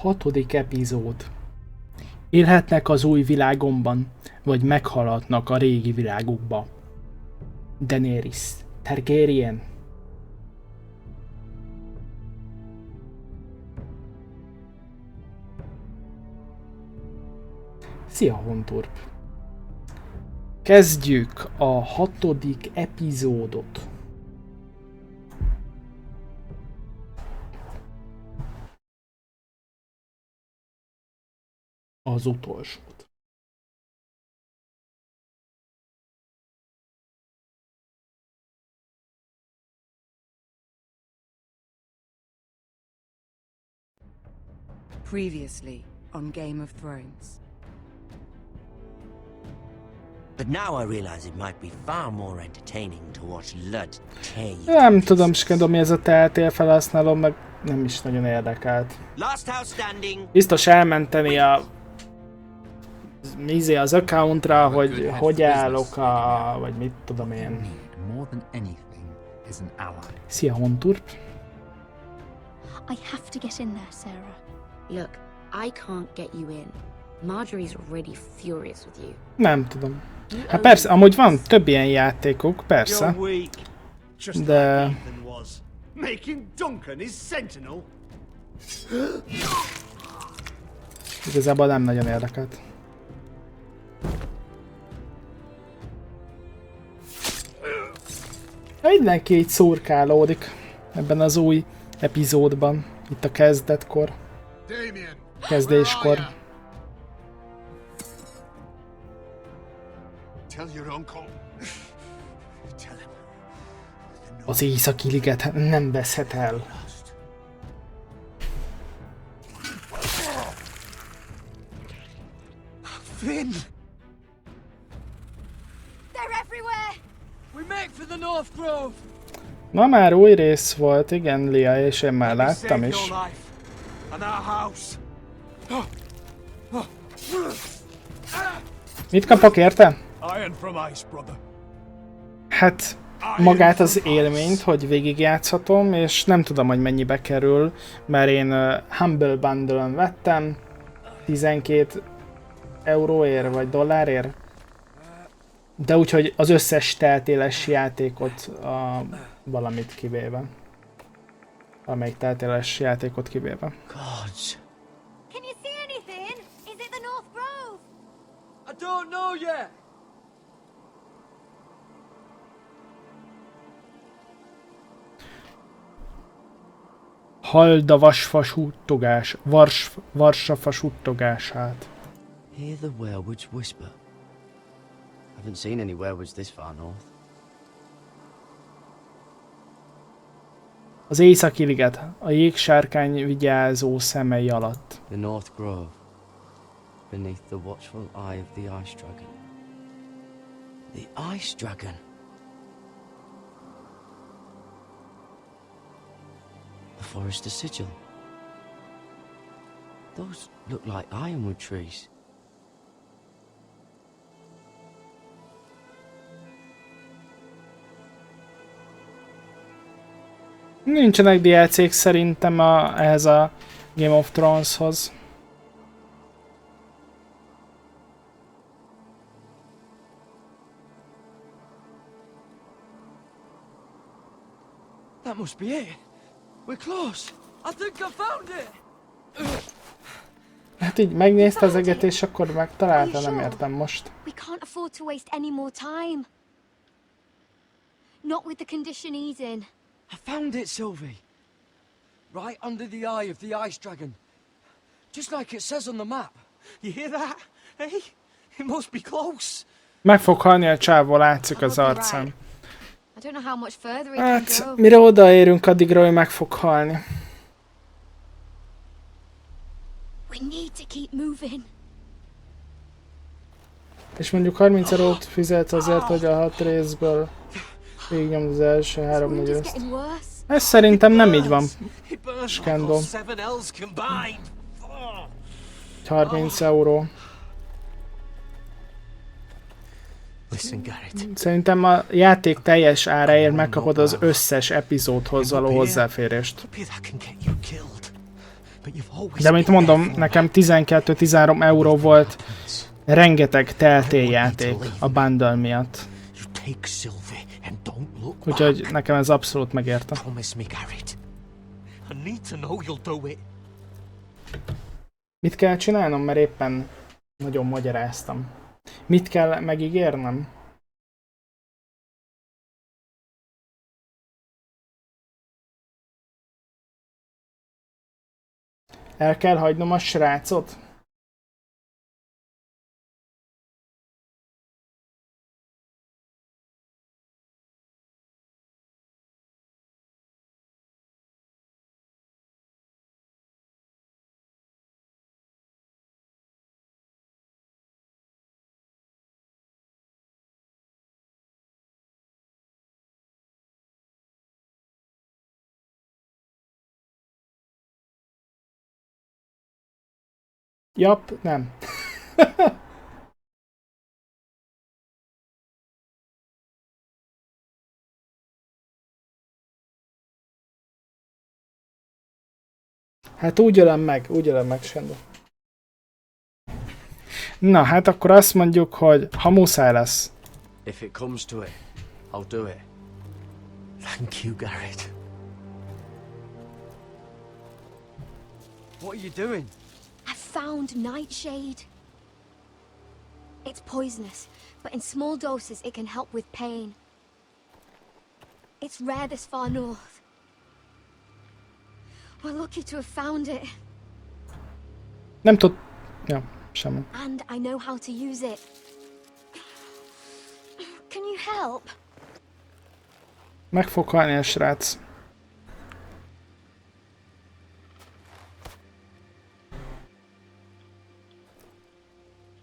6. epizód. Élhetnek az új világomban, vagy meghalhatnak a régi világukba. Daenerys Targaryen. Szia, Hunter! Kezdjük a 6. epizódot. Az utolsót. Previously on Game of Thrones. But now I realize it might be far more entertaining to watch Ludd tear you. Nem tudom, Skendo, mi ez a teltél felhasználom, meg nem is nagyon érdekelt. Biztos elmenteni az accountra, hogy állok vagy mit tudom én. Szia, Hunter. I have to get in there, Sarah. Look, I can't get you in. Margaery's already furious with you. Nem tudom. Hát persze, amúgy van több ilyen játékok, persze. De... Igazából nem nagyon érdekelt. Mindenki így szurkálódik ebben az új epizódban. Itt a kezdetkor. Kezdéskor. Az északi liget nem veszhet el. Finn! They're everywhere! We make for the North Grove! Ma már új rész volt, igen, Lia, és én már láttam is. Mit kapok érte? Hát magát az élményt, hogy végigjátszhatom, és nem tudom, hogy mennyibe kerül, mert én Humble Bundle-on vettem 12 euróért vagy dollárért. De úgyhogy az összes teltéles játékot valamit kivéve. Amelyik teltéles játékot kivéve. Gods. Can you see anything? Is it the North Grove? I don't know yet. Halld a vasfasuttogás, varsafasuttogását. Hear the werewolves whisper. Haven't seen any werewolves this far north. Az északi liget, a jégsárkány vigyázó szemei alatt. The North Grove, beneath the watchful eye of the Ice Dragon. The Ice Dragon? The Forester Sigil. Those look like ironwood trees. Nincsenek DLC-k szerintem ehhez a Game of Throneshoz. That must be it. We're close. I think I found it. Hát így megnézte az eget, és akkor megtalálta, nem értem most. We can't afford to waste any more time. Not with the condition he's in. I found it, Sylvie. Right under the eye of the Ice Dragon. Just like it says on the map. You hear that? Hey? It must be close. Meg fog halni a csávó, látszik az arcán. I don't know how much further he can go. Hát, mire odaérünk, addigra ő meg fog halni. We need to keep moving. És mondjuk 30 eurót fizet azért, hogy a 6 részből végignyomd az első 3-4 részt. Ez szerintem nem így van, Skendo. 30 euró. Szerintem a játék teljes áráért megkapod az összes epizódhoz való hozzáférést. De mint mondom, nekem 12-13 euró volt rengeteg Telltale játék a bundle miatt. Úgyhogy nekem ez abszolút megérte. Mit kell csinálnom, mert éppen nagyon magyaráztam. Mit kell megígérnem? El kell hagynom a srácot? Jap, nem. Hát úgy ölem meg Sendo. Na, hát akkor azt mondjuk, hogy ha muszáj lesz. If it comes to it, I'll do it. Thank you, Garrett. What are you doing? I found nightshade. It's poisonous, but in small doses it can help with pain. It's rare this far north. We're lucky to have found it. Nem tud... Ja, semmi. And I know how to use it. Can you help? Meg fog halni a srác.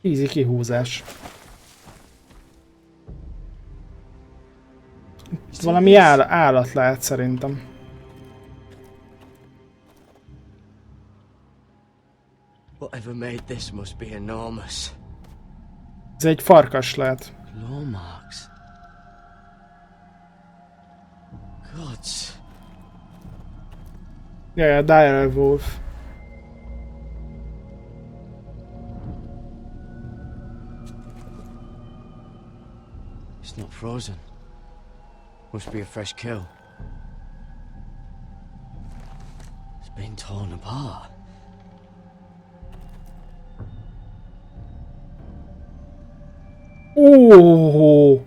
Easy kihúzás. Itt valami állat lehet szerintem. Whatever made this must be enormous. Ez egy farkas lehet. Claw marks. Gods. Yeah, dire wolf. It's not frozen. Must be a fresh kill. It's been torn apart. Oh!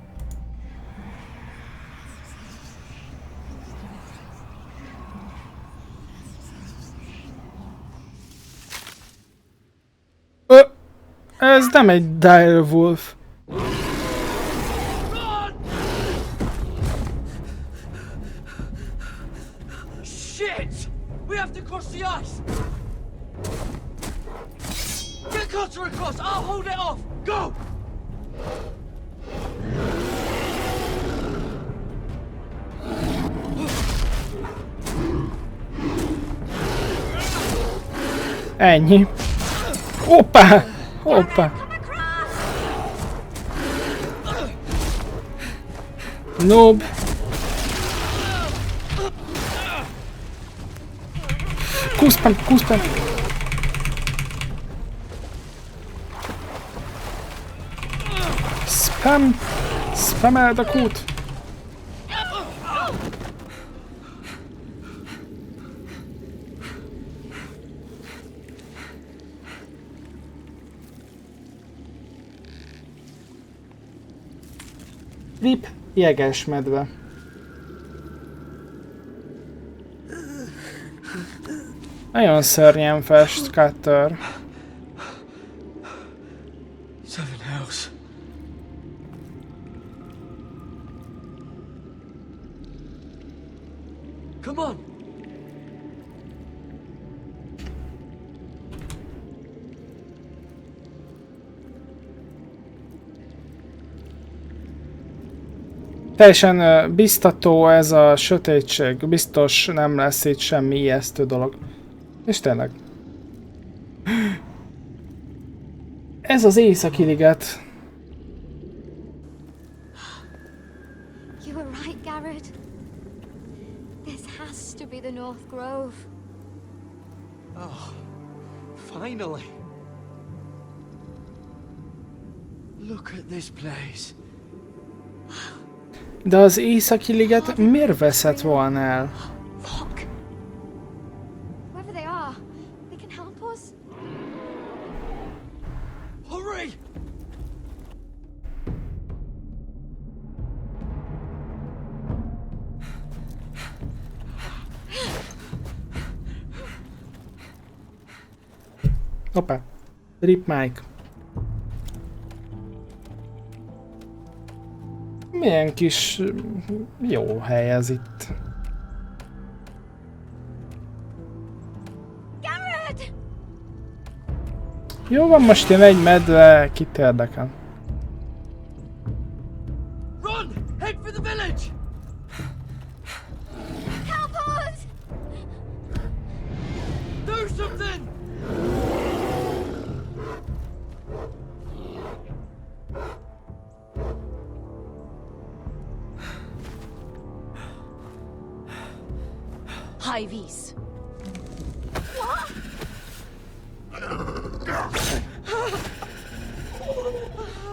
Ez nem egy dire wolf. Shit! We have to cross the ice! Get Cutter across! I'll hold it off! Go! Ennyi. Hoppá! Hoppá! Noob! Kuszpam! Kuszpam! Spam! Spameld a kút! Rip, jegesmedve. Nagyon szörnyen fest, Cutter. Seven hells. Come on! Teljesen biztató ez a sötétség. Biztos nem lesz itt semmi ijesztő dolog. És tényleg. Ez az északi liget. You were right, Garrett. This has to be the North Grove. Oh, finally. Look at this place. De az Északi liget miért veszett volna el? Look! Whoever they are, they can help us. Hurry! Hoppá. Rip Mike. Milyen kis jó hely ez itt. Garrett! Jó van, most jön egy medve, kit érdekel. Run! Head for the village! Help us! Do something! Highvis.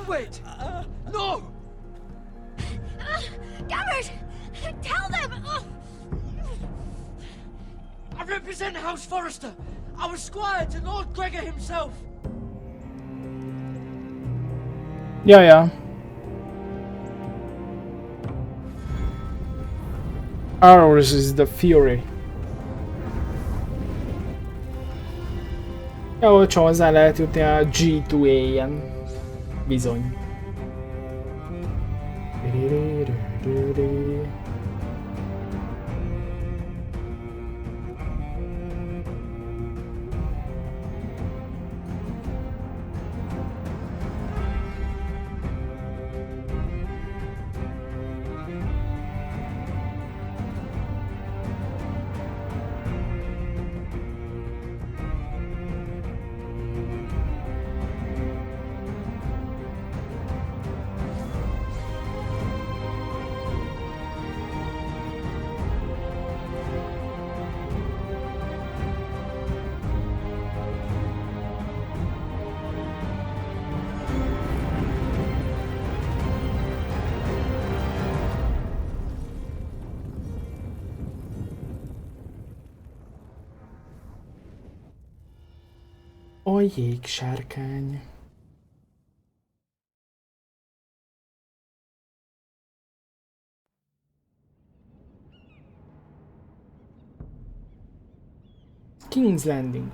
Wait! No! Garrett! Tell them! I represent House Forrester. I was squire to Lord Gregor himself. Ja. Ours is the fury. Ja, olcsón hozzá lehet jutni a G2A-en. Bizony. A jégsárkány. King's Landing.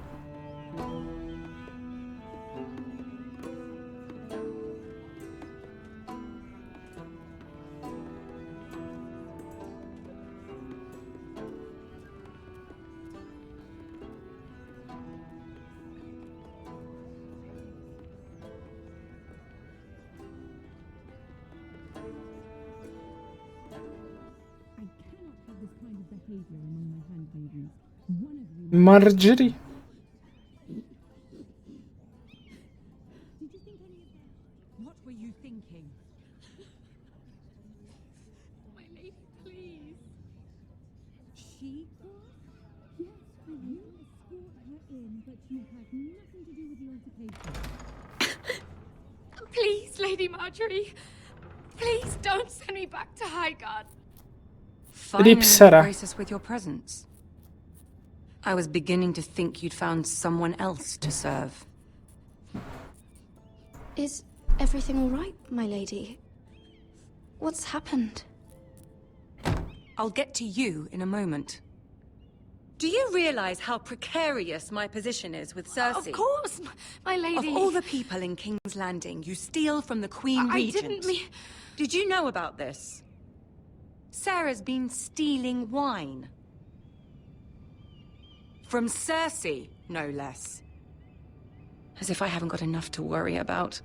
Margaery? What were you thinking? My lady, please. She was? Yes, you escort her in, but you had nothing to do with the altercation. Please, Lady Margaery. Please don't send me back to Highgarden. Rip Sarah. Grace us with your presence. I was beginning to think you'd found someone else to serve. Is everything all right, my lady? What's happened? I'll get to you in a moment. Do you realize how precarious my position is with Cersei? Of course, my lady. Of all the people in King's Landing, you steal from the Queen Regent. I didn't mean... Did you know about this? Sarah's been stealing wine. From Cersei, no less. As if I haven't got enough to worry about.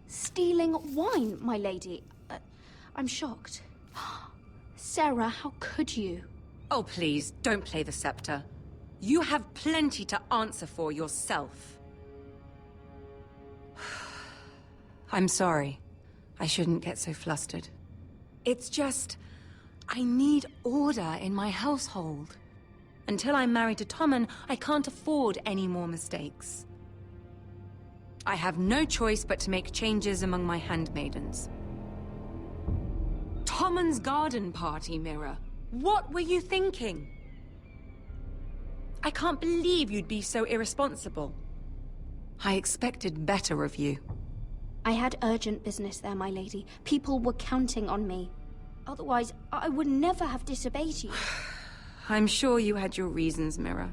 Stealing wine, my lady? I'm shocked. Sarah, how could you? Oh, please, don't play the scepter. You have plenty to answer for yourself. I'm sorry. I shouldn't get so flustered. It's just... I need order in my household. Until I'm married to Tommen, I can't afford any more mistakes. I have no choice but to make changes among my handmaidens. Tommen's garden party, Mira. What were you thinking? I can't believe you'd be so irresponsible. I expected better of you. I had urgent business there, my lady. People were counting on me. Otherwise, I would never have disobeyed you. I'm sure you had your reasons, Mira.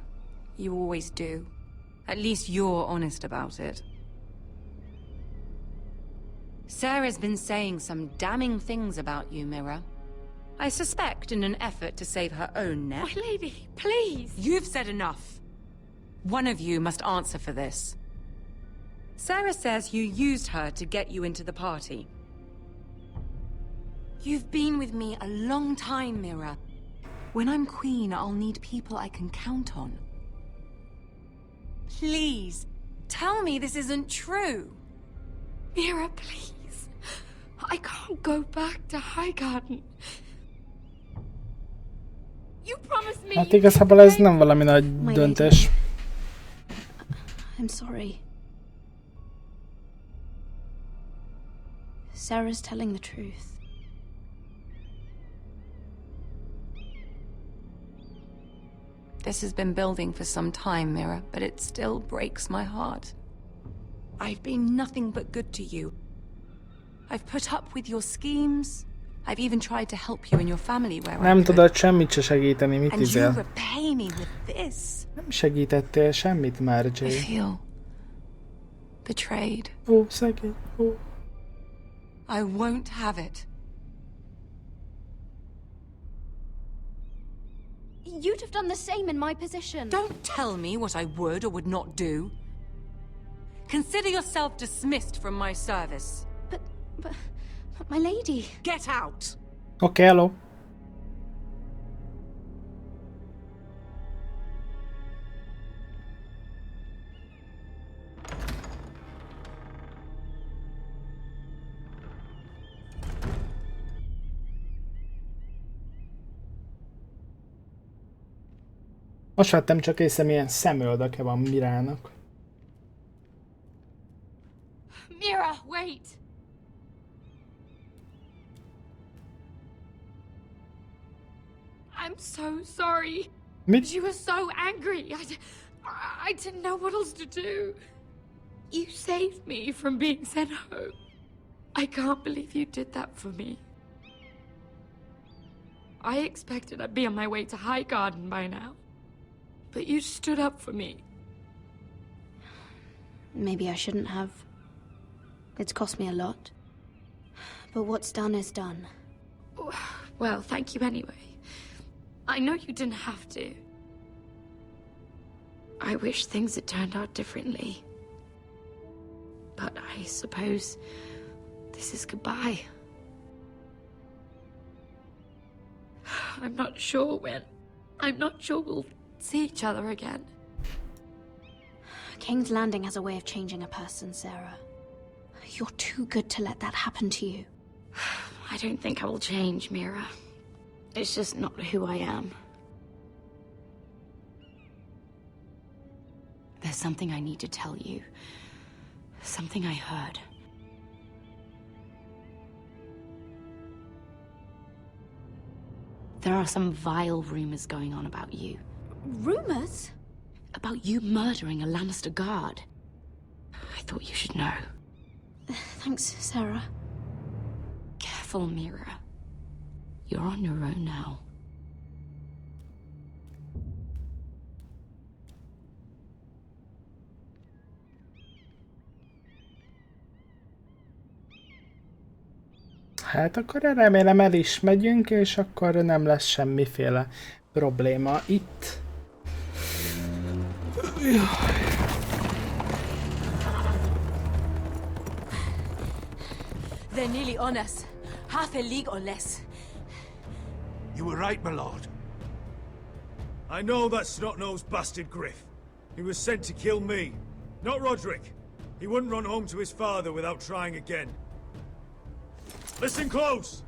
You always do. At least you're honest about it. Sarah's been saying some damning things about you, Mira. I suspect in an effort to save her own neck. My lady, please. You've said enough. One of you must answer for this. Sarah says you used her to get you into the party. You've been with me a long time, Mira. When I'm queen, I'll need people I can count on. Please, tell me this isn't true. Mira, please. I can't go back to Highgarden. You promised me. Hát igazából ez nem valami nagy My döntés. I'm sorry. Sarah's telling the truth. This has been building for some time, Mira, but it still breaks my heart. I've been nothing but good to you. I've put up with your schemes. I've even tried to help you and your family where I Nem could. tudod semmit se segíteni, mit And you izél? repay me with this. Nem segítettél semmit, I Margaery. feel betrayed. Ó, szegény, ó. I won't have it. You'd have done the same in my position. Don't tell me what I would or would not do. Consider yourself dismissed from my service. But my lady. Get out! Oké, hello. Most vettem csak észre, milyen szemöldöke van Mirának. Mira, wait. I'm so sorry. Mit? You were so angry. I didn't know what else to do. You saved me from being sent home. I can't believe you did that for me. I expected I'd be on my way to Highgarden by now. But you stood up for me. Maybe I shouldn't have. It's cost me a lot. But what's done is done. Well, thank you anyway. I know you didn't have to. I wish things had turned out differently. But I suppose this is goodbye. I'm not sure when. I'm not sure we'll see each other again. King's Landing has a way of changing a person, Sarah. You're too good to let that happen to you. I don't think I will change, Mira. It's just not who I am. There's something I need to tell you. Something I heard. There are some vile rumors going on about you. Rumors? About you murdering a Lannister guard. I thought you should know. Thanks, Sarah. Careful, Mira. You're on your own now. Hát akkor remélem el is megyünk, és akkor nem lesz semmiféle probléma itt. They're nearly on us. Half a league or less. You were right, my lord. I know that snot-nosed bastard Griff. He was sent to kill me, not Roderick. He wouldn't run home to his father without trying again. Listen close!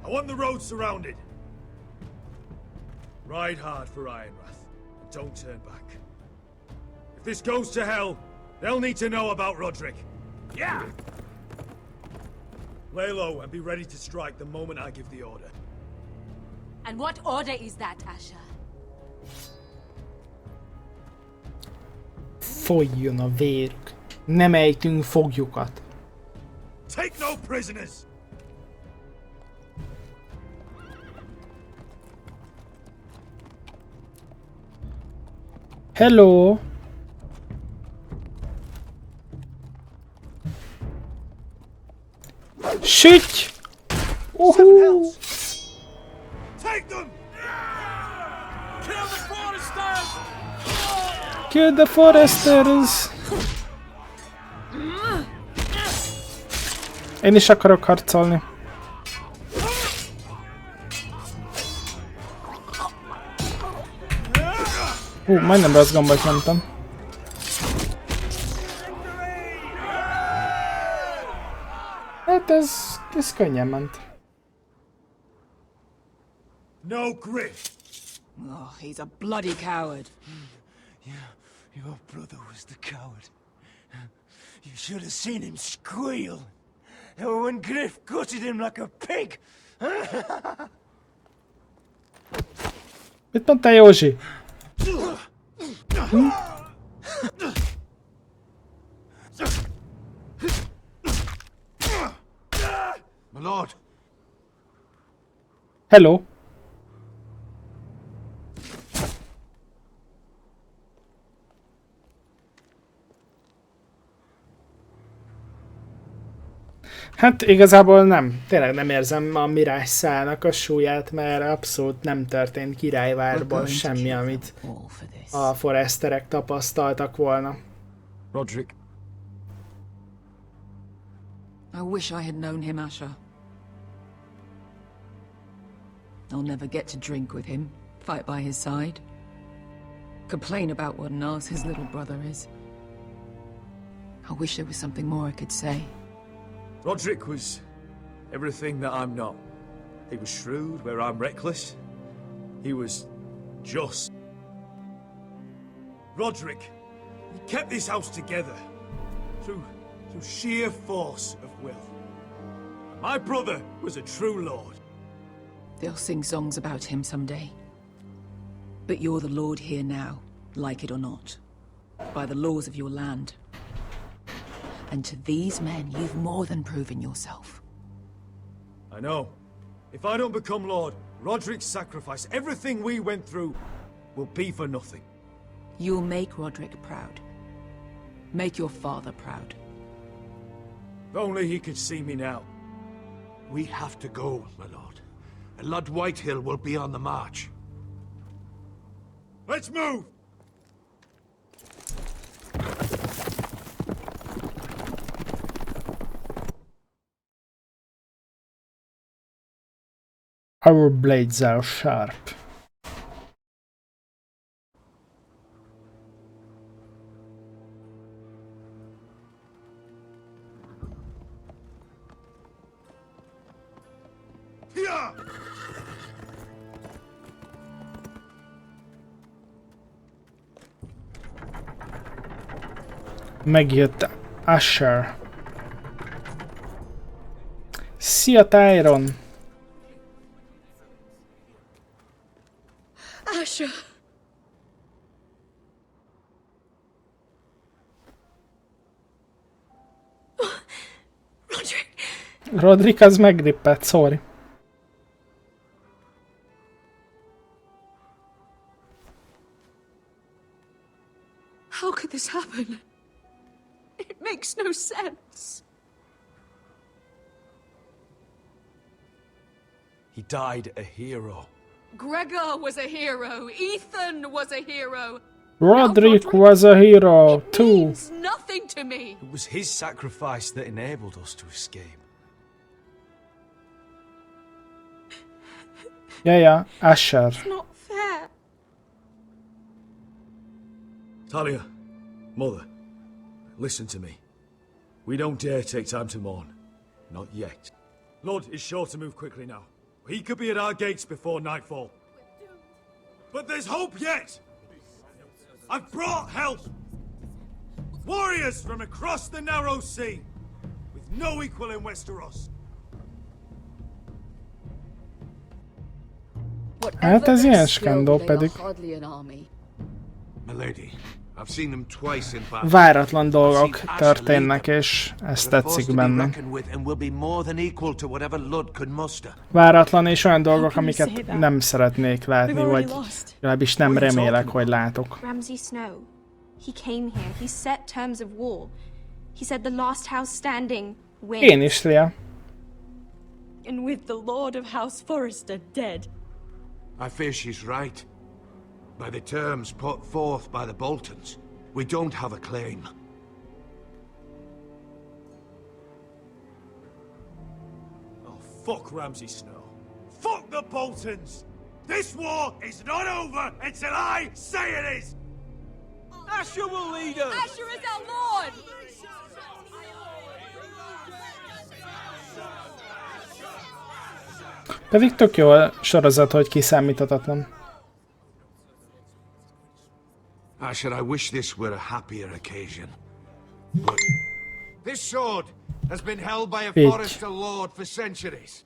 I want the road surrounded. Ride hard for Ironrath. don't turn back. If this goes to hell, they'll need to know about Roderick. Yeah! Lay low and be ready to strike the moment I give the order. And what order is that, Asher? Folyjon a vérük. Nem ejtünk foglyokat. Take no prisoners! Hello! Sütj! Uhú! Take them! Kill the foresters! Én is akarok harcolni. Majdnem rossz gombot nyomtam. Hát ez könnyen ment. No Griff! Oh, he's a bloody coward. Your brother was the coward. You should have seen him squeal when Griff gutted him like a pig. Mit mondtál, Józsi? My lord! Hello! Hát igazából nem. Tényleg nem érzem a Mirás szálnak a súlyát, mert abszolút nem történt királyvárban semmi, amit a foresterek tapasztaltak volna. Roderick. I wish I had known him, Asher. I'll never get to drink with him, fight by his side, complain about what an arse his little brother is. I wish there was something more I could say. Roderick was everything that I'm not. He was shrewd where I'm reckless. He was just. Roderick, he kept this house together through sheer force of will. My brother was a true lord. They'll sing songs about him someday. But you're the lord here now, like it or not, by the laws of your land. And to these men, you've more than proven yourself. I know. If I don't become lord, Roderick's sacrifice, everything we went through, will be for nothing. You'll make Roderick proud. Make your father proud. If only he could see me now. We have to go, my lord. Lord Whitehill will be on the march. Let's move! Our blades are sharp. Megjött Asher. Szia, Tyron! Asher! Roderick az megrippett, sorry. How could this happen? It makes no sense. He died a hero. Gregor was a hero. Ethan was a hero. Roderick was a hero too. It means nothing to me. It was his sacrifice that enabled us to escape. Yeah, Asher. It's not fair. Talia, mother, listen to me. We don't dare take time to mourn. Not yet. Lord is sure to move quickly now. He could be at our gates before nightfall. But there's hope yet! I've brought help! Warriors from across the narrow sea, with no equal in Westeros. Hát ez ilyen skandal pedig. Milady, I've seen them twice in battle. Váratlan dolgok történnek, és ez tetszik benne. Váratlan és olyan dolgok, amiket nem szeretnék látni, vagy legalábbis nem remélek, hogy látok. Ramsay Snow. He came here. He set terms of war. He said the last house standing wins. Én is, Lia. And with the Lord of House Forrester dead. I fear she's right. By the terms put forth by the Boltons, we don't have a claim. Oh, fuck Ramsay Snow. Fuck the Boltons! This war is not over until I say it is! Asher will lead us! Asher is our lord! Pedig tök jó a sorozat, hogy kiszámíthatatlan. Asher, I wish this were a happier occasion. But this sword has been held by a Forrester lord for centuries.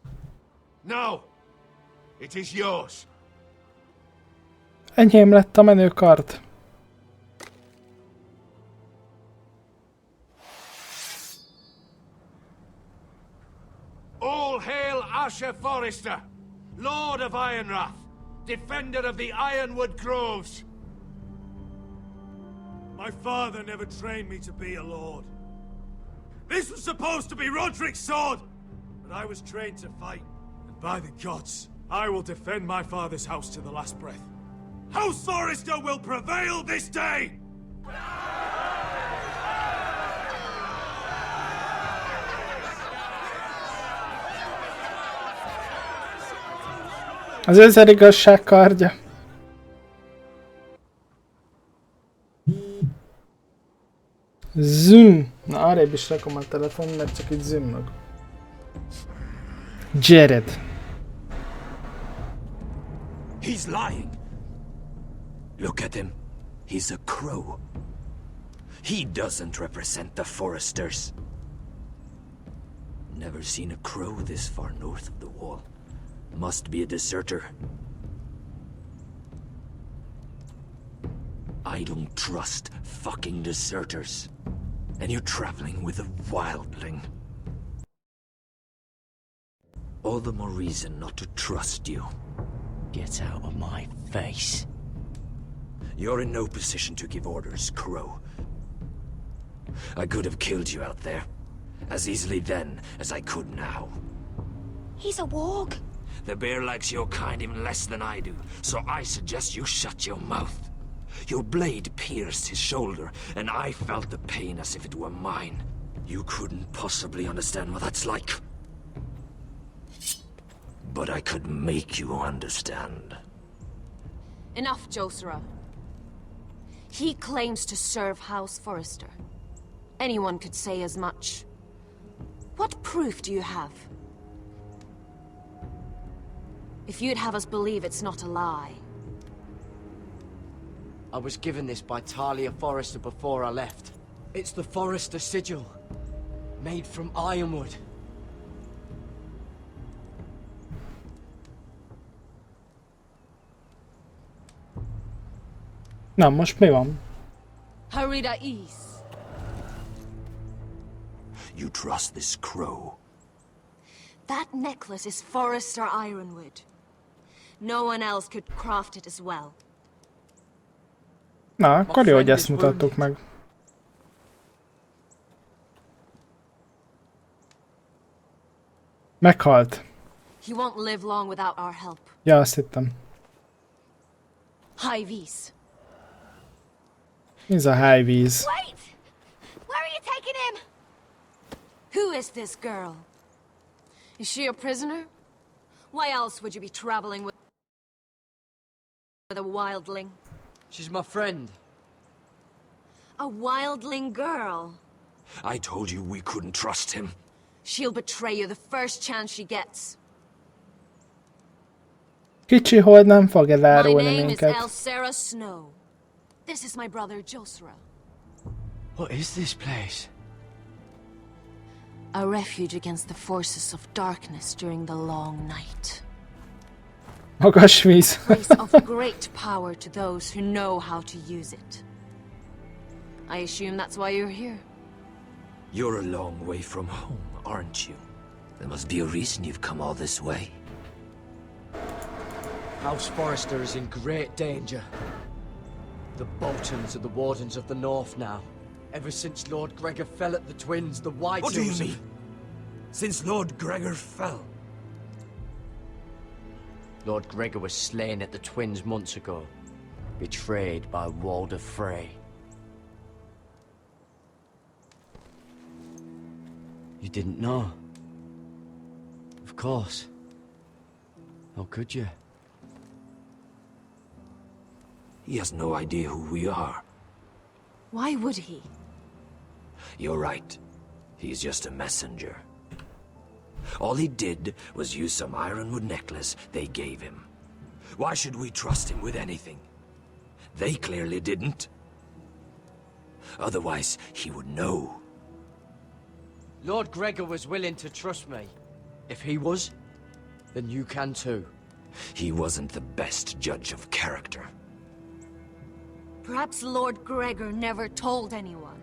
Now, it is yours. Enyém lett a menőkard. All hail Asher Forrester, Lord of Ironrath, defender of the Ironwood Groves. My father never trained me to be a lord. This was supposed to be Roderick's sword, but I was trained to fight. And by the gods, I will defend my father's house to the last breath. House Forrester will prevail this day! Az ezer igazság kardja. Zoom. Na, arrébb is rakom a telefon, mert csak itt zoomog. Jared. He's lying. Look at him. He's a crow. He doesn't represent the Foresters. Never seen a crow this far north of the wall. Must be a deserter. I don't trust fucking deserters. And you're traveling with a wildling. All the more reason not to trust you. Get out of my face. You're in no position to give orders, Crow. I could have killed you out there. As easily then as I could now. He's a warg. The bear likes your kind even less than I do, so I suggest you shut your mouth. Your blade pierced his shoulder, and I felt the pain as if it were mine. You couldn't possibly understand what that's like. But I could make you understand. Enough, Josera. He claims to serve House Forrester. Anyone could say as much. What proof do you have? If you'd have us believe it's not a lie. I was given this by Talia Forrester before I left. It's the Forrester sigil, made from ironwood. Na, most mi van? Harida East. You trust this crow? That necklace is Forrester ironwood. No one else could craft it as well. Na, akkor jó, hogy ezt mutattuk meg. Meghalt. He won't live long without our help. Ja, azt hittem. High Vis. Ez a high víz. Wait! Where are you taking him? Who is this girl? Is she a prisoner? Why else would you be traveling with a wildling? She's my friend. A wildling girl? I told you we couldn't trust him. She'll betray you the first chance she gets. Kicsi hold nem fog My elárulni name is minket. Elsera Snow. This is my brother, Josra. What is this place? A refuge against the forces of darkness during the long night. Magas víz. Place of great power to those who know how to use it. I assume that's why you're here. You're a long way from home, aren't you? There must be a reason you've come all this way. House Forrester is in great danger. The Boltons are the Wardens of the North now. Ever since Lord Gregor fell at the Twins, the White What do you Hills have- mean? Since Lord Gregor fell? Lord Gregor was slain at the Twins months ago, betrayed by Walder Frey. You didn't know? Of course. How could you? He has no idea who we are. Why would he? You're right. He's just a messenger. All he did was use some ironwood necklace they gave him. Why should we trust him with anything? They clearly didn't. Otherwise, he would know. Lord Gregor was willing to trust me. If he was, then you can too. He wasn't the best judge of character. Perhaps Lord Gregor never told anyone.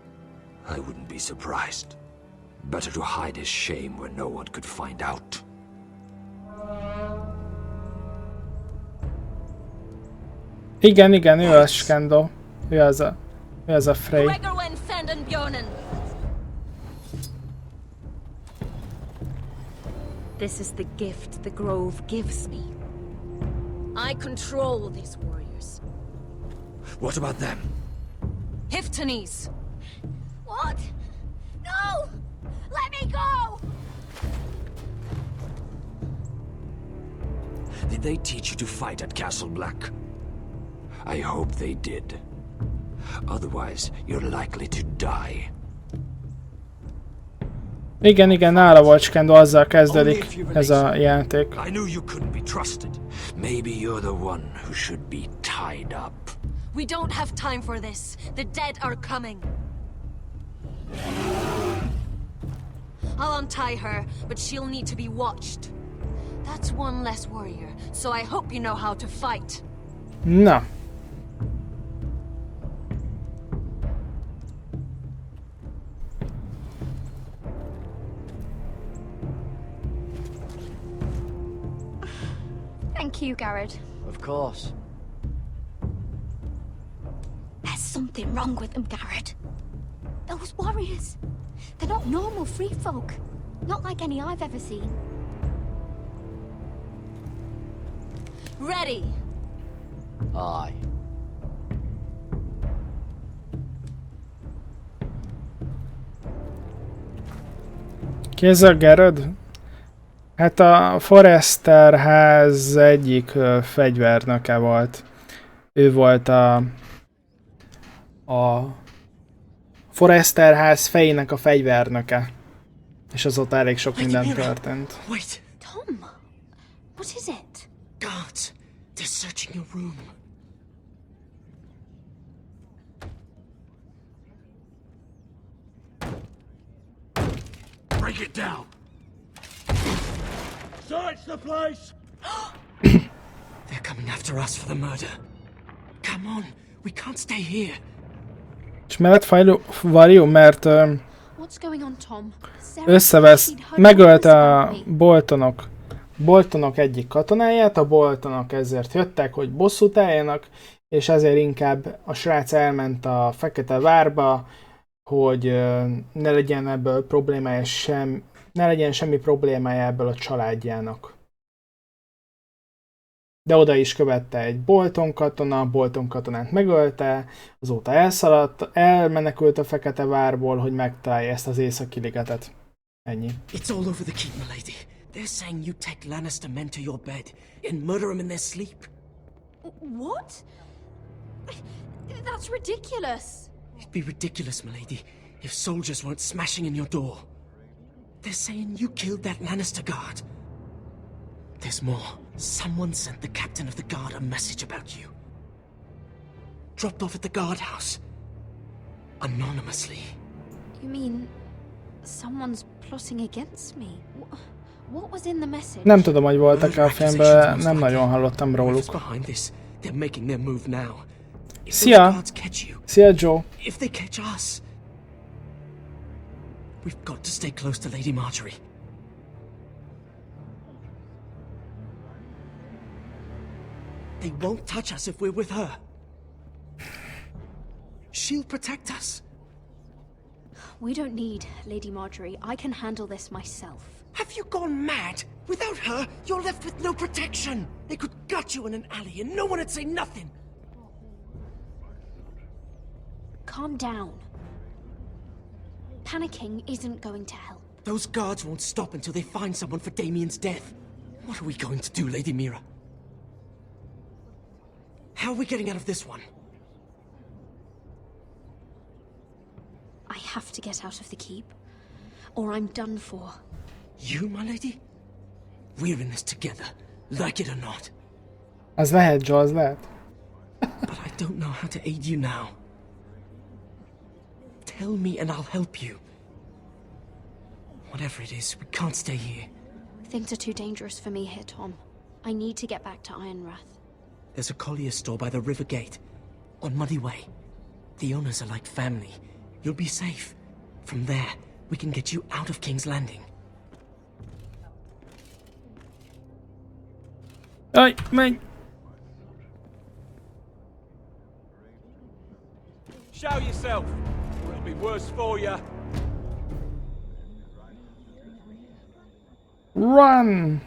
I wouldn't be surprised. Better to hide his shame where no one could find out. Igen, ő a Skendo. Ő az a Frey. Gregorwen Fendenbjörnen. This is the gift the Grove gives me. I control these warriors. What about them? Hiftanes. What? No! Let me go! Did they teach you to fight at Castle Black? I hope they did. Otherwise, you're likely to die. Igen, nála volt Skendo, azzal kezdődik ez a játék. I knew you couldn't be trusted. Maybe you're the one who should be tied up. We don't have time for this. The dead are coming. I'll untie her, but she'll need to be watched. That's one less warrior, so I hope you know how to fight. Na. Thank you, Gared. Of course. There's something wrong with them, Gared. Those warriors. They're not normal free folk. Not like any I've ever seen. Ready! Aye. Ki ez a Gared? Hát a Forrester ház egyik fegyvernöke volt. Ő volt a Forrester ház fejének a fegyvernöke. És azóta elég sok minden történt. Wait! Tom, what is it? Guards! They're searching your room. Break it down! Search the place! They're coming after us for the murder. Come on, we can't stay here. És mellett Varjú, mert What's going on, Tom? összevesz, megölte a Boltonok egyik katonáját, a Boltonok ezért jöttek, hogy bosszút álljanak, és ezért inkább a srác elment a Fekete Várba, hogy ne legyen ebből problémája ne legyen semmi problémája ebből a családjának. De oda is követte egy Bolton katonát megölte, azóta elszaladt, elmenekült a Fekete Várból, hogy megtalálja ezt az Északi ligetet. Ennyi. It's all over the keep, milady. They're saying you take Lannister men to your bed and murder them in their sleep. What? That's ridiculous. It'd be ridiculous, milady, if soldiers weren't smashing in your door. They're saying you killed that Lannister guard. There's more. Someone sent the captain of the guard a message about you. dropped off at the guardhouse. Anonymously. You mean someone's plotting against me? What was in the message? Nem tudom, hogy voltak a filmben, nem nagyon hallottam róluk. Behind this, they're making their move now. Szia! Szia, Joe! If they catch us, we've got to stay close to Lady Margaery. They won't touch us if we're with her. She'll protect us. We don't need Lady Margaery. I can handle this myself. Have you gone mad? Without her, you're left with no protection. They could gut you in an alley and no one would say nothing. Calm down. Panicking isn't going to help. Those guards won't stop until they find someone for Damien's death. What are we going to do, Lady Mira? How are we getting out of this one? I have to get out of the keep, or I'm done for. You, my lady? We're in this together, like it or not. Az lehet, Joe, az lehet. But I don't know how to aid you now. Tell me and I'll help you. Whatever it is, we can't stay here. Things are too dangerous for me here, Tom. I need to get back to Ironrath. There's a collier store by the river gate, on Muddy Way. The owners are like family. You'll be safe. From there, we can get you out of King's Landing. Aj, menj! Show yourself, or it'll be worse for you. Run!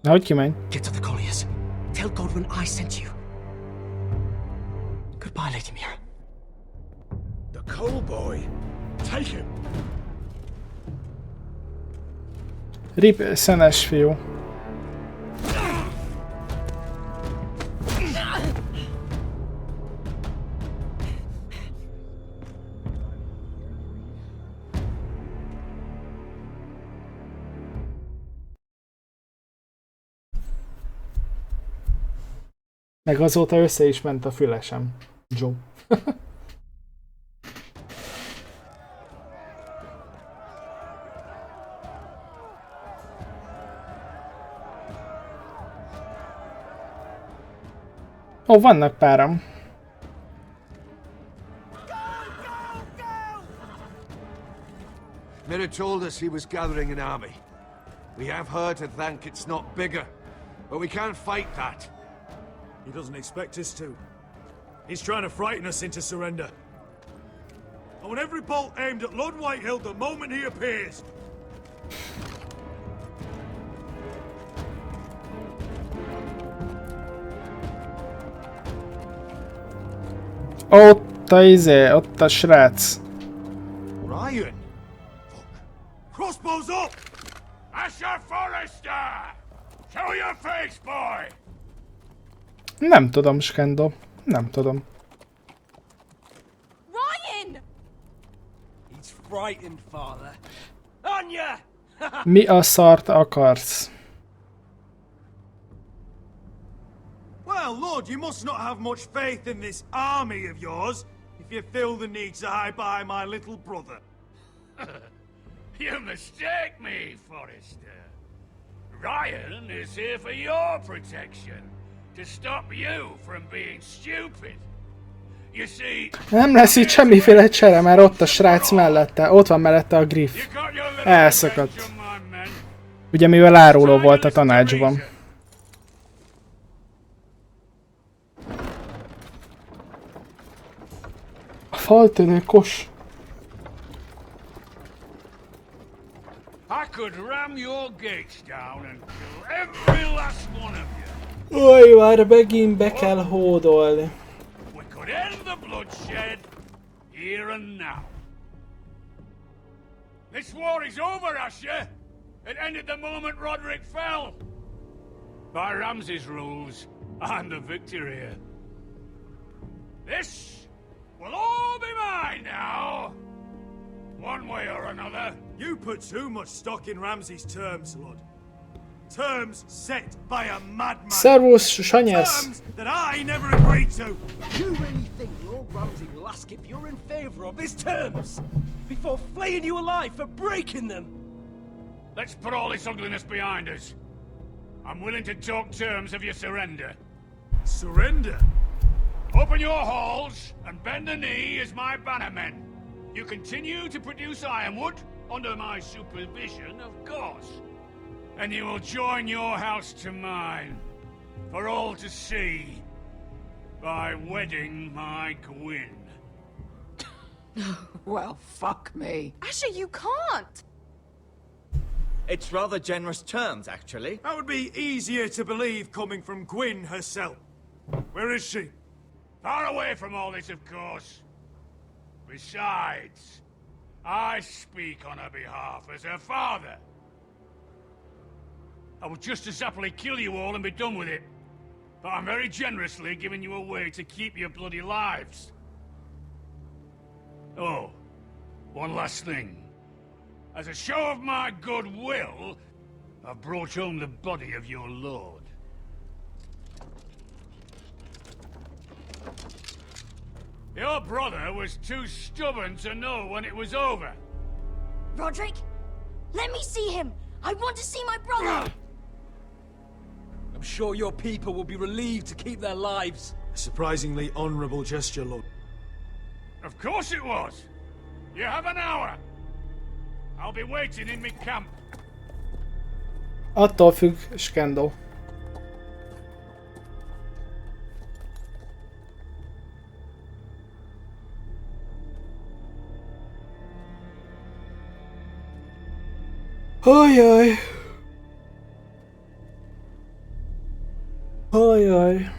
Na, hogy kimenj? Get to the colliers. Tell Godwin I sent you. Goodbye, Lady Mira. The coal boy. Take him. Rip szenes fiú. Meg azóta össze is ment a fülesem, Joe. Ó, vannak páram. Mirát told us he was gathering an army. We have her to thank it's not bigger, but we can't fight that. He doesn't expect us to. He's trying to frighten us into surrender. I want every bolt aimed at Lord Whitehill the moment he appears. Ott ott a srác. Ryan! Fuck. Crossbows up! Asher Forrester! Show your face, boy! Nem tudom, Skendo. Nem tudom. Ryan! He's frightened, father. Anya! Mi a szart akarsz? Well, Lord, you must not have much faith in this army of yours if you feel the need to hide behind my little brother. You mistake me, Forrester. Ryan is here for your protection, to stop you from being stupid. You see... Nem lesz itt semmiféle csere, mert ott a srác mellette, ott van mellette a Griff. Elszakadt. Ugye mivel áruló volt a tanácsban. A faltörő kos. I could ram your gates down and kill every last one of you. Oj, már megint be kell hódolni. We could end the bloodshed here and now. This war is over, Asher. It ended the moment Roderick fell. By Ramsay's rules, I'm the victor here. This will all be mine now. One way or another. You put too much stock in Ramsay's terms, Lord. Terms set by a madman. Szervusz, Sanyesz! Terms that I never agreed to. You really think Lord Ramsay will ask if you're in favor of his terms before flaying you alive for breaking them? Let's put all this ugliness behind us. I'm willing to talk terms of your surrender. Surrender? Open your halls and bend the knee as my bannermen. You continue to produce ironwood under my supervision, of course. And you will join your house to mine, for all to see, by wedding my Gwyn. Well, fuck me. Asher, you can't! It's rather generous terms, actually. That would be easier to believe coming from Gwyn herself. Where is she? Far away from all this, of course. Besides, I speak on her behalf as her father. I would just as happily kill you all and be done with it. But I'm very generously giving you a way to keep your bloody lives. Oh, one last thing. As a show of my goodwill, I've brought home the body of your lord. Your brother was too stubborn to know when it was over. Roderick, let me see him. I want to see my brother. I'm sure your people will be relieved to keep their lives. A surprisingly honorable gesture, Lord. Of course it was. You have an hour. I'll be waiting in my camp. Attól függ, Skendo. Ajaj. Ajaj.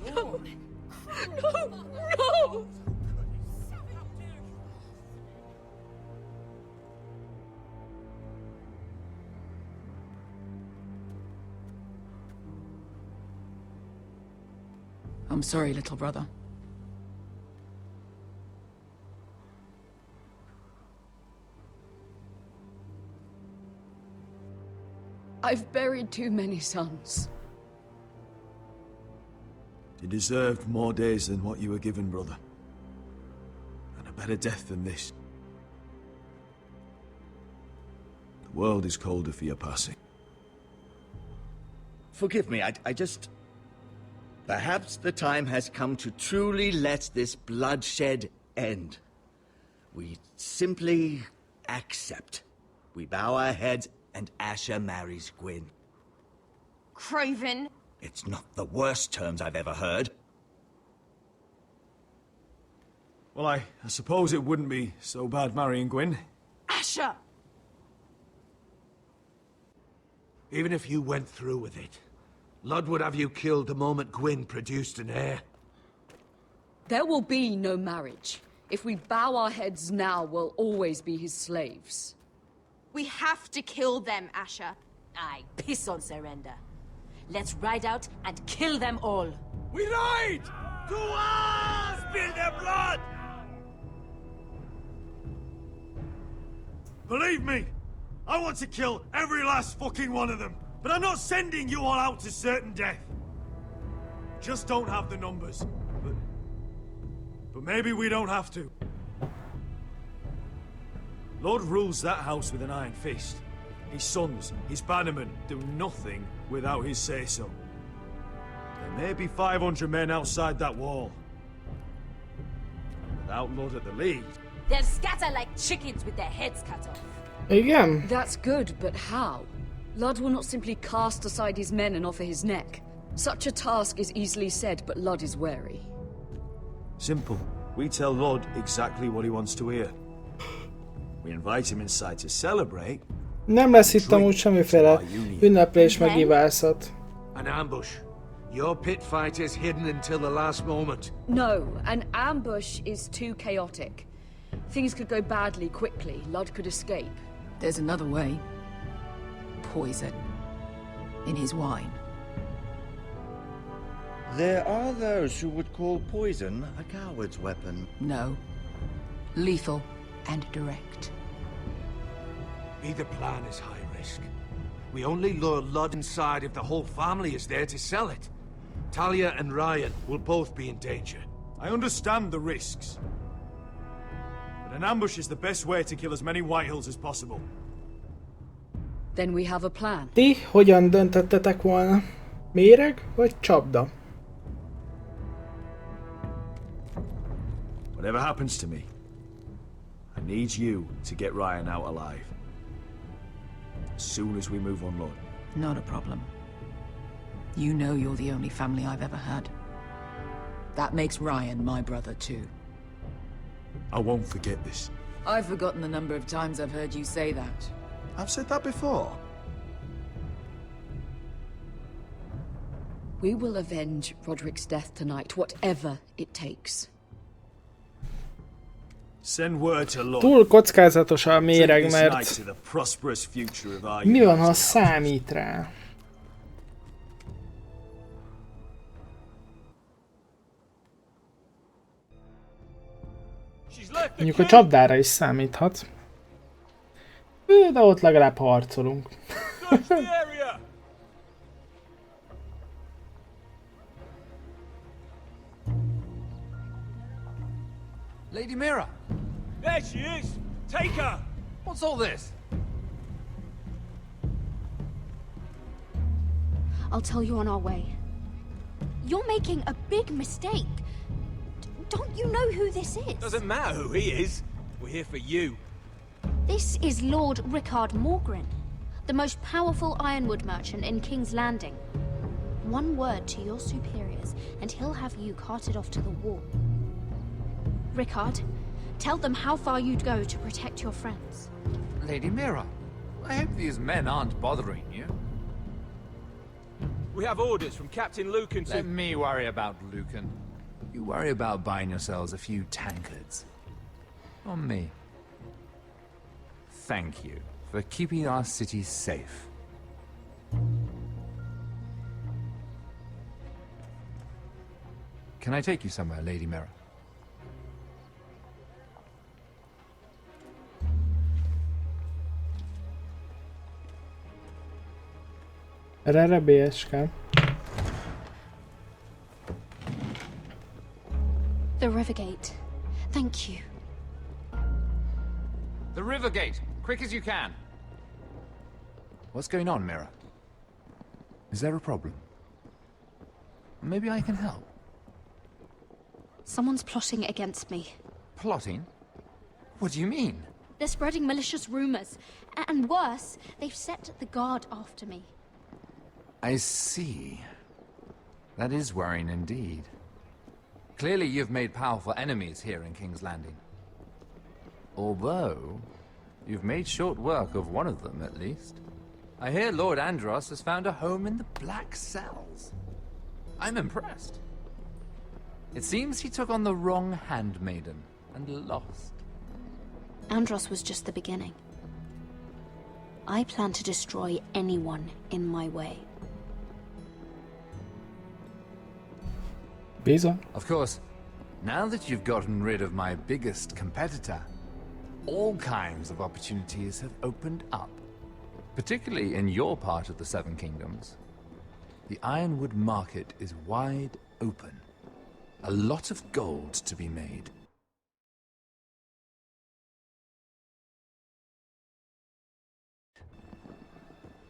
No! I'm sorry, little brother. I've buried too many sons. You deserved more days than what you were given, brother. And a better death than this. The world is colder for your passing. Forgive me, I just... Perhaps the time has come to truly let this bloodshed end. We simply accept. We bow our heads and Asher marries Gwyn. Craven! It's not the worst terms I've ever heard. Well, I suppose it wouldn't be so bad marrying Gwyn. Asher! Even if you went through with it, Lud would have you killed the moment Gwyn produced an heir. There will be no marriage. If we bow our heads now, we'll always be his slaves. We have to kill them, Asher. I piss on surrender. Let's ride out and kill them all. We ride! To us! Spill their blood! Believe me, I want to kill every last fucking one of them. But I'm not sending you all out to certain death. Just don't have the numbers. But maybe we don't have to. Lord rules that house with an iron fist. His sons, his bannermen, do nothing without his say-so. There may be 500 men outside that wall. Without Lord at the lead... They'll scatter like chickens with their heads cut off. Igen. That's good, but how? Lud will not simply cast aside his men and offer his neck. Such a task is easily said, but Lud is wary. Simple. We tell Lord exactly what he wants to hear. We invite him inside to celebrate. Nem lesz itt amúgy semmiféle ünneplés meg ivászat. An ambush. Your pit fighters hidden until the last moment. No, an ambush is too chaotic. Things could go badly quickly. Ludd could escape. There's another way. Poison. In his wine. There are those who would call poison a coward's weapon. No. Lethal and direct. Either plan is high risk. We only lure Ludd inside if the whole family is there to sell it. Talia and Ryan will both be in danger. I understand the risks. But an ambush is the best way to kill as many Whitehills as possible. Then we have a plan. Ti hogyan döntöttetek volna? Méreg vagy csapda? Whatever happens to me, I need you to get Ryan out alive. As soon as we move on, Lord. Not a problem. You know you're the only family I've ever had. That makes Ryan my brother too. I won't forget this. I've forgotten the number of times I've heard you say that. I've said that before. We will avenge Roderick's death tonight, whatever it takes. Send word to Lord. Túl kockázatos a méreg, mert mi van, ha számít rá? Mondjuk a csapdára is számíthat. De ott legalább harcolunk. Lady Mirát! There she is! Take her! What's all this? I'll tell you on our way. You're making a big mistake. Don't you know who this is? Doesn't matter who he is. We're here for you. This is Lord Rickard Morgren, the most powerful ironwood merchant in King's Landing. One word to your superiors, and he'll have you carted off to the wall. Rickard, tell them how far you'd go to protect your friends. Lady Mirát, I hope these men aren't bothering you. We have orders from Captain Lucan to... Let me worry about Lucan. You worry about buying yourselves a few tankards. On me. Thank you for keeping our city safe. Can I take you somewhere, Lady Mirát? Erre BSK. The Rivergate. Thank you. The Rivergate! Quick as you can! What's going on, Mirát? Is there a problem? Maybe I can help. Someone's plotting against me. Plotting? What do you mean? They're spreading malicious rumors. And worse, they've set the guard after me. I see. That is worrying indeed. Clearly you've made powerful enemies here in King's Landing. Although, you've made short work of one of them, at least. I hear Lord Andros has found a home in the Black Cells. I'm impressed. It seems he took on the wrong handmaiden and lost. Andros was just the beginning. I plan to destroy anyone in my way. Bizony. Of course, now that you've gotten rid of my biggest competitor, all kinds of opportunities have opened up. Particularly in your part of the Seven Kingdoms. The ironwood market is wide open. A lot of gold to be made.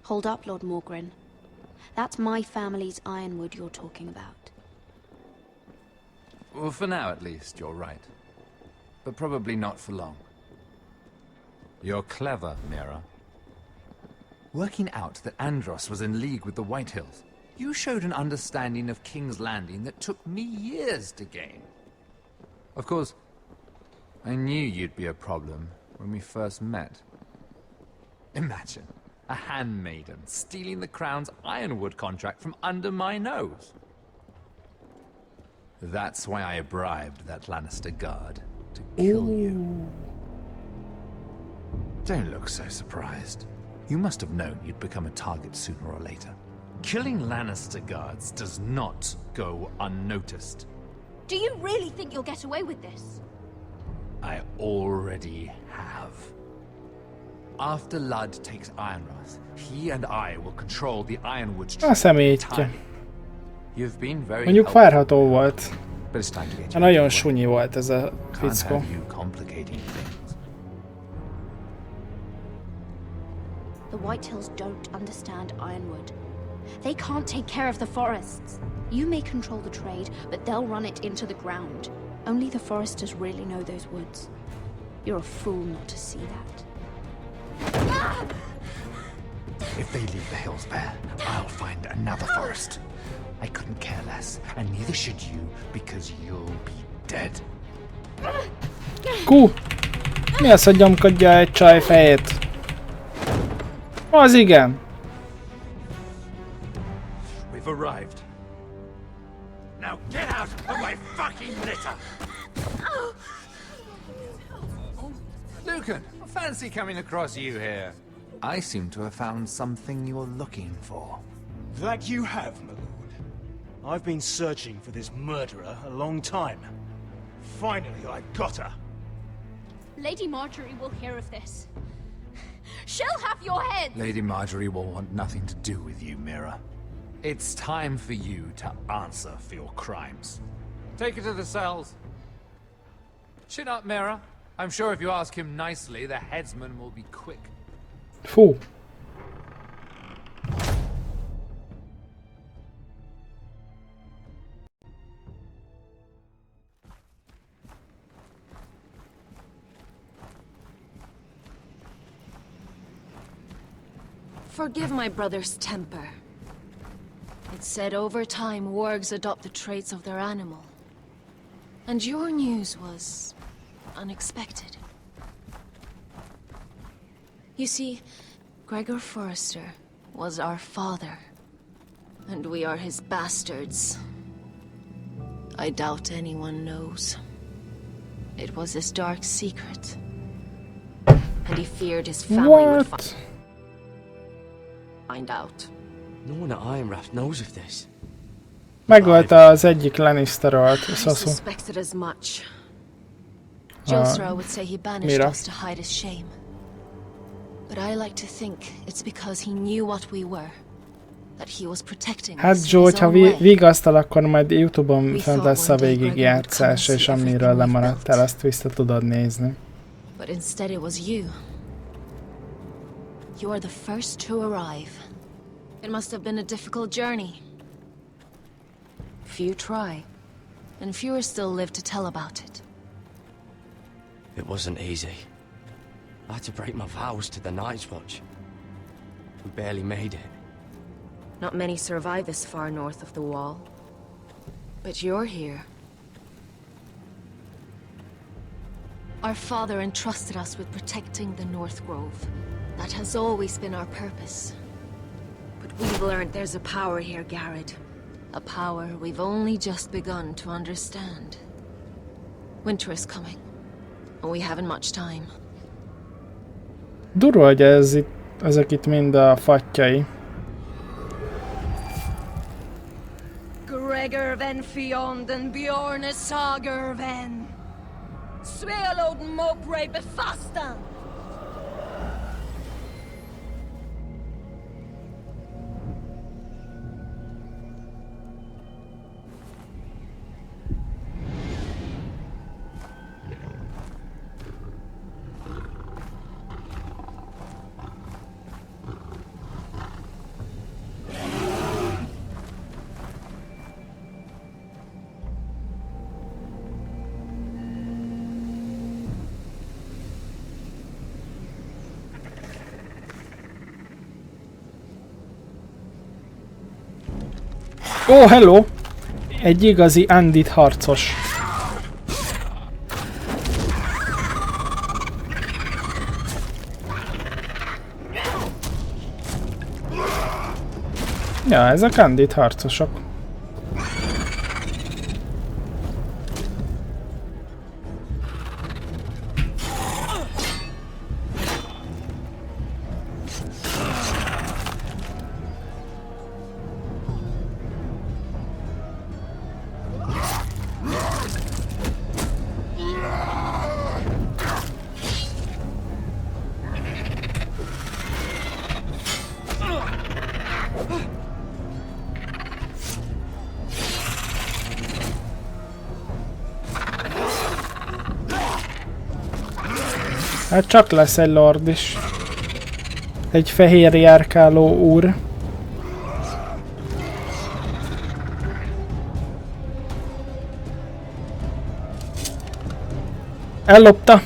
Hold up, Lord Morgren. That's my family's ironwood you're talking about. Well, for now at least, you're right. But probably not for long. You're clever, Mirát. Working out that Andros was in league with the Whitehills, you showed an understanding of King's Landing that took me years to gain. Of course, I knew you'd be a problem when we first met. Imagine a handmaiden stealing the crown's ironwood contract from under my nose. That's why I bribed that Lannister guard to kill you. Don't look so surprised. You must have known you'd become a target sooner or later. Killing Lannister guards does not go unnoticed. Do you really think you'll get away with this? I already have. After Ludd takes Ironrath, he and I will control the Ironwood A szemétje. You've been very Mondjuk helpful, várható volt. but it's time to get De you nagyon away. sunyi volt ez a Can't fickó. have you complicating things. The Whitehills don't understand Ironwood. They can't take care of the forests. You may control the trade, but they'll run it into the ground. Only the foresters really know those woods. You're a fool not to see that. If they leave the hills bare, I'll find another forest. I couldn't care less, and neither should you, because you'll be dead. Kú! Mi az, hogy nyomkodja egy csaj fejét? Az igen! We've arrived. Now get out of my fucking litter! Lucan, fancy coming across you here. I seem to have found something you're looking for. That you have, my lord. I've been searching for this murderer a long time. Finally, I got her. Lady Margaery will hear of this. She'll have your head! Lady Margaery will want nothing to do with you, Mira. It's time for you to answer for your crimes. Take her to the cells. Chin up, Mira. I'm sure if you ask him nicely, the headsman will be quick. Fú. Forgive my brother's temper. It's said over time wargs adopt the traits of their animal. And your news was unexpected. You see, Gregor Forrester was our father, and we are his bastards. I doubt anyone knows. It was his dark secret, and he feared his family would find out. No one at Ironrath knows of this. Megölte az egyik Lannister-olt, I Szaszú. suspected as much. Josra would say he banished Mira. us to hide his shame. But I like to think it's because he knew what we were. That he was protecting Hát us Joe, his hogyha own way. vigasztal, akkor majd YouTube-on fent lesz a végigjátszás, és amiről lemaradtál, azt vissza tudod nézni. But instead it was you. You are the first to arrive. It must have been a difficult journey. Few try, and fewer still live to tell about it. It wasn't easy. I had to break my vows to the Night's Watch. We barely made it. Not many survive this far north of the Wall. But you're here. Our father entrusted us with protecting the North Grove. That has always been our purpose. But we've learned there's a power here, Gared. A power we've only just begun to understand. Winter is coming, and we haven't much time. Durva, hogy ezek itt mind a fattyai. Gregor ven fionden Bjorne sager ven. Svealod mopre befastan. Ó, hello! Egy igazi Andit harcos. Ja, ezek Kandid harcosok. Hát csak lesz egy lord is. Egy fehér járkáló úr. Ellopta.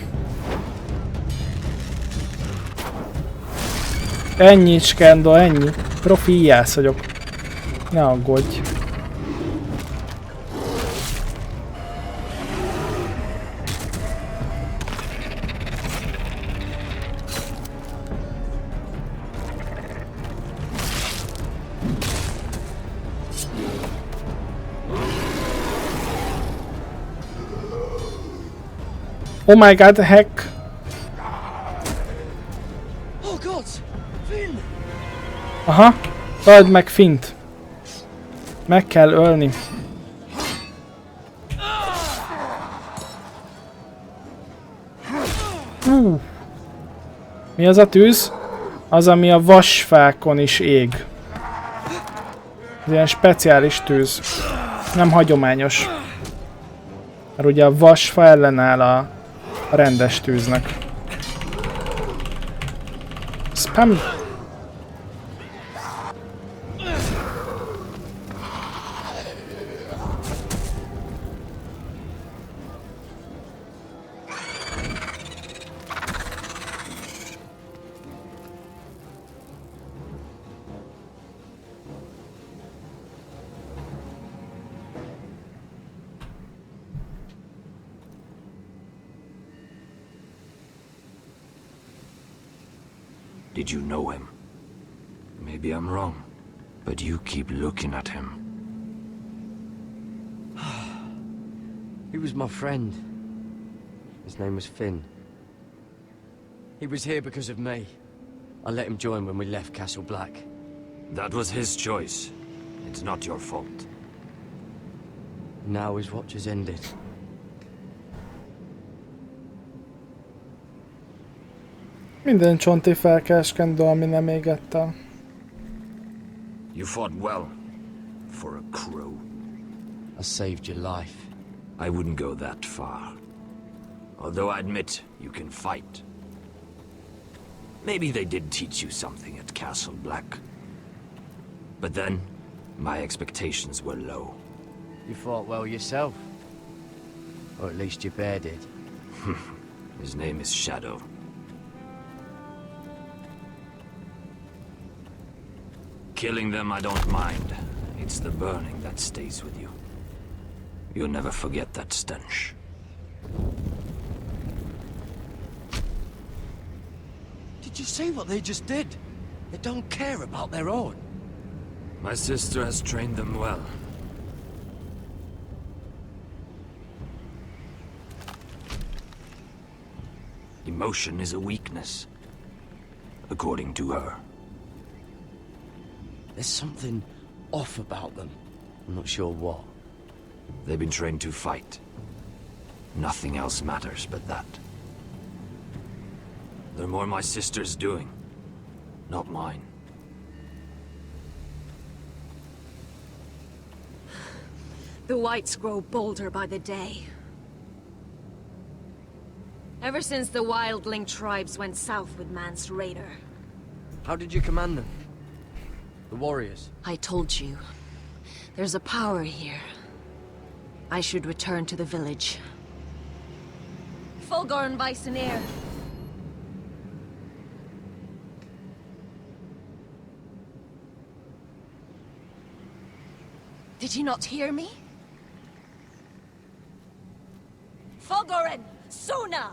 Ennyi, Skendo, ennyi. Profi íjász vagyok. Ne aggódj. Oh my god, heck! Oh god! Finn! Aha, öld meg Fint. Meg kell ölni. Mi az a tűz? Az, ami a vasfákon is ég. Ez ilyen speciális tűz. Nem hagyományos. Mert ugye a vasfa ellenáll a rendes tűznek. Spam! Did you know him? Maybe I'm wrong, but you keep looking at him. He was my friend. His name was Finn. He was here because of me. I let him join when we left Castle Black. That was his choice. It's not your fault. Now his watch has ended. Minden csonti fel kell, Skendo, ami nem égett el. You fought well. For a crow. I saved your life. I wouldn't go that far. Although I admit, you can fight. Maybe they did teach you something at Castle Black. But then, my expectations were low. You fought well yourself. Or at least your bear did. His name is Shadow. Killing them I don't mind. It's the burning that stays with you. You'll never forget that stench. Did you see what they just did? They don't care about their own. My sister has trained them well. Emotion is a weakness, according to her. There's something off about them. I'm not sure what. They've been trained to fight. Nothing else matters but that. They're more my sister's doing, not mine. The whites grow bolder by the day. Ever since the wildling tribes went south with Man's raider. How did you command them? The warriors? I told you. There's a power here. I should return to the village. Fulgor and Vysenir. Did you not hear me? Fulgorin! Suna!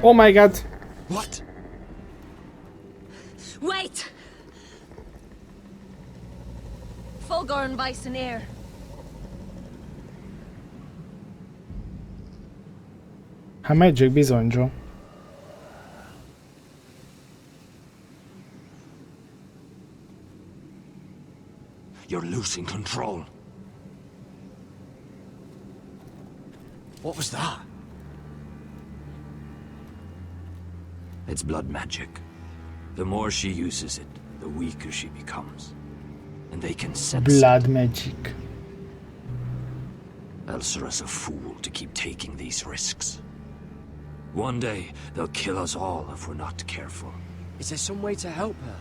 Oh my god! What? Wait! Fulgorn Weiseneer. Hát Magic bizony, Joe. You're losing control. What was that? It's blood magic. The more she uses it, the weaker she becomes. And they can sense Blood magic. Elsera's a fool to keep taking these risks. One day, they'll kill us all if we're not careful. Is there some way to help her?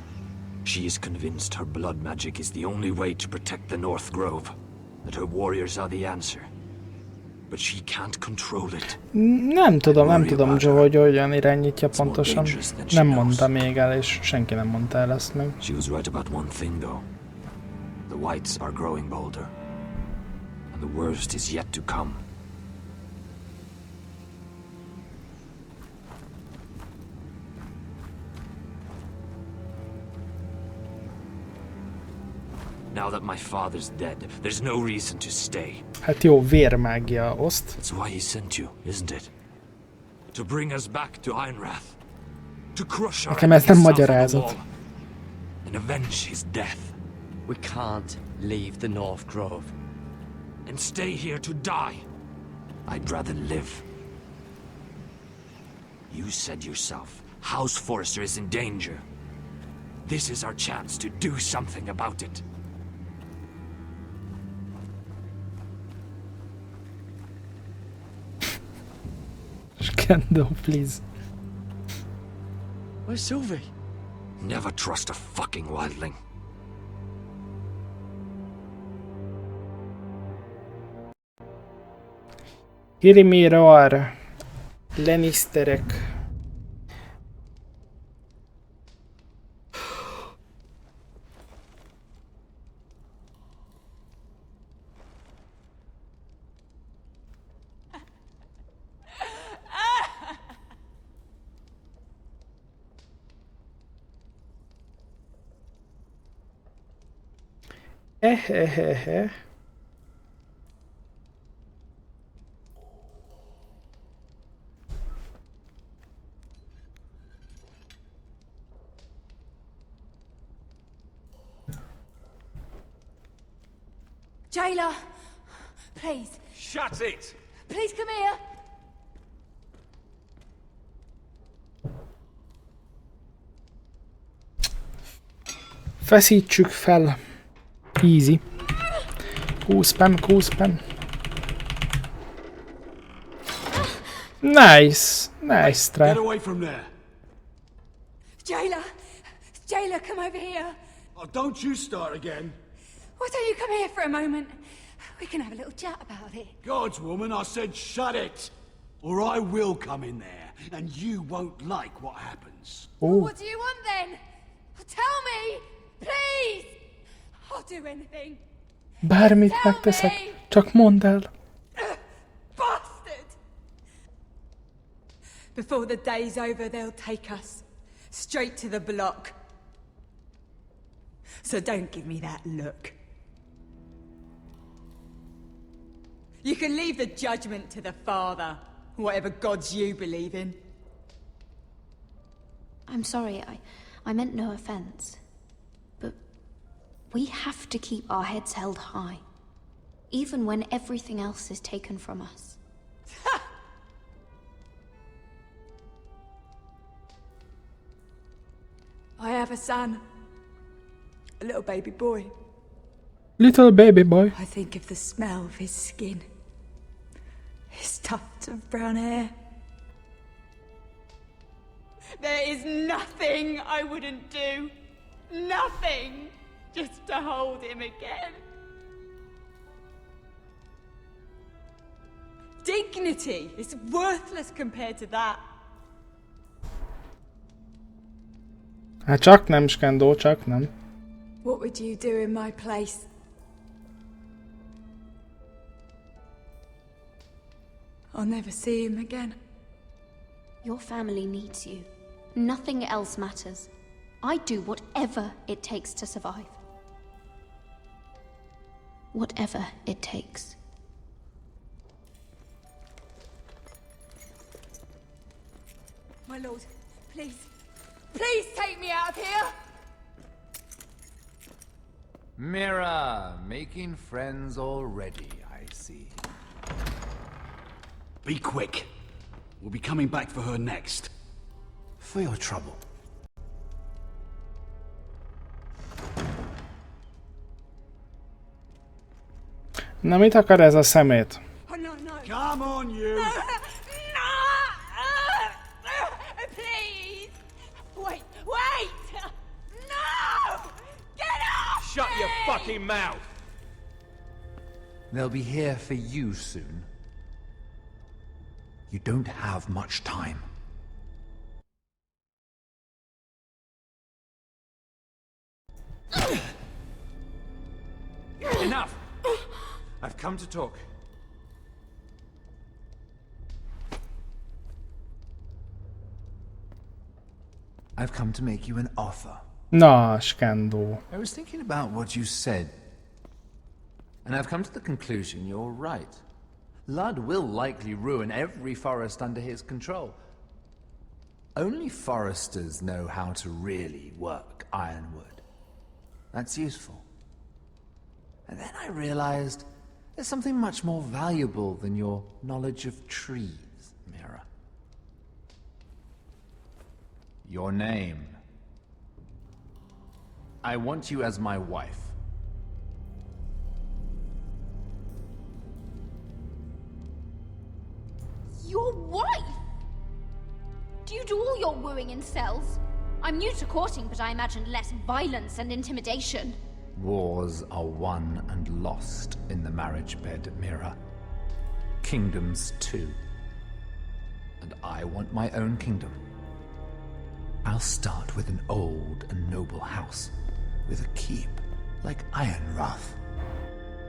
She is convinced her blood magic is the only way to protect the North Grove, that her warriors are the answer. But she can't control it. Nem tudom, Joe, hogy hogyan irányítja pontosan. Nem mondta még el, és senki nem mondta el ezt meg. She was right about one thing, though. The whites are growing bolder. And the worst is yet to come. Now that my father's dead, there's no reason to stay. Hát jó, vérmágia, oszt. That's why he sent you, isn't it? To bring us back to Einrath. To crush our Nekem ez nem enemies south of the magyarázat. wall. And avenge his death. We can't leave the North Grove. And stay here to die. I'd rather live. You said yourself, House Forrester is in danger. This is our chance to do something about it. Scandal, please. Where's Sylvie? Never trust a fucking wildling. Hirimérar. Lannisterek. Ehehehe. Jailer, please. Shut it! Please come here. Feszítsük fel. Easy. Kúszpem. Nice try. Get away from there. Jailer, come over here. Oh, don't you start again. Why don't you come here for a moment? We can have a little chat about it. God's woman, I said shut it. Or I will come in there, and you won't like what happens. Well, what do you want then? Tell me, please. I'll do anything. Bármit megteszek, csak mondd el. Bastard! Before the day's over, they'll take us straight to the block. So don't give me that look. You can leave the judgment to the Father, whatever gods you believe in. I'm sorry, I meant no offense. But we have to keep our heads held high, even when everything else is taken from us. I have a son. A little baby boy. Little baby boy. I think of the smell of his skin. His tufts of brown hair. There is nothing I wouldn't do. Nothing. Just to hold him again. Dignity is worthless compared to that. Hát csak nem, Skandó, csak nem. What would you do in my place? I'll never see him again. Your family needs you. Nothing else matters. I do whatever it takes to survive. whatever it takes. My lord, please. Please take me out of here! Mira, making friends already, I see. Be quick. We'll be coming back for her next. For your trouble. Na, mit akar ez a szemét? Oh, no, no. Come on, you! No! Please! Wait! Wait! No! Get off! Shut your fucking mouth! They'll be here for you soon. You don't have much time. Enough! I've come to talk. I've come to make you an offer. Na, skandó. I was thinking about what you said, and I've come to the conclusion you're right. Ludd will likely ruin every forest under his control. Only foresters know how to really work ironwood. That's useful. And then I realized there's something much more valuable than your knowledge of trees, Mira. Your name. I want you as my wife. Your wife? Do you do all your wooing in cells? I'm new to courting, but I imagined less violence and intimidation. Wars are won and lost in the marriage bed, Mira. Kingdoms too. And I want my own kingdom. I'll start with an old and noble house, with a keep like Ironrath.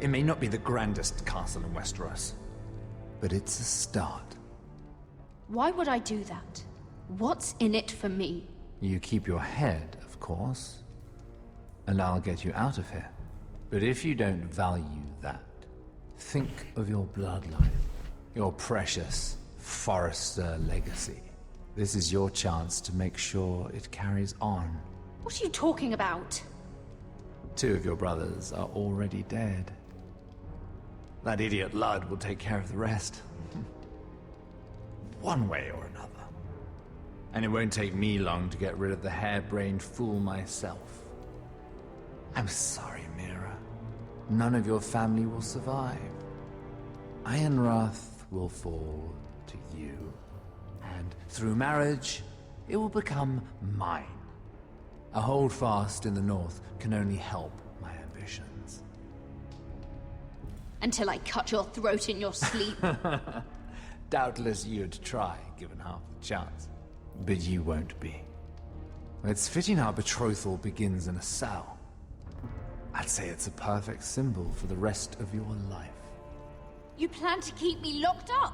It may not be the grandest castle in Westeros, but it's a start. Why would I do that? What's in it for me? You keep your head, of course, and I'll get you out of here. But if you don't value that, think of your bloodline, your precious Forrester legacy. This is your chance to make sure it carries on. What are you talking about? 2 of your brothers are already dead. That idiot Ludd will take care of the rest. One way or another. And it won't take me long to get rid of the harebrained fool myself. I'm sorry, Mira. None of your family will survive. Ironrath will fall to you. And through marriage, it will become mine. A holdfast in the north can only help my ambitions. Until I cut your throat in your sleep. Doubtless you'd try, given half the chance. But you won't be. It's fitting our betrothal begins in a cell. I'd say it's a perfect symbol for the rest of your life. You plan to keep me locked up?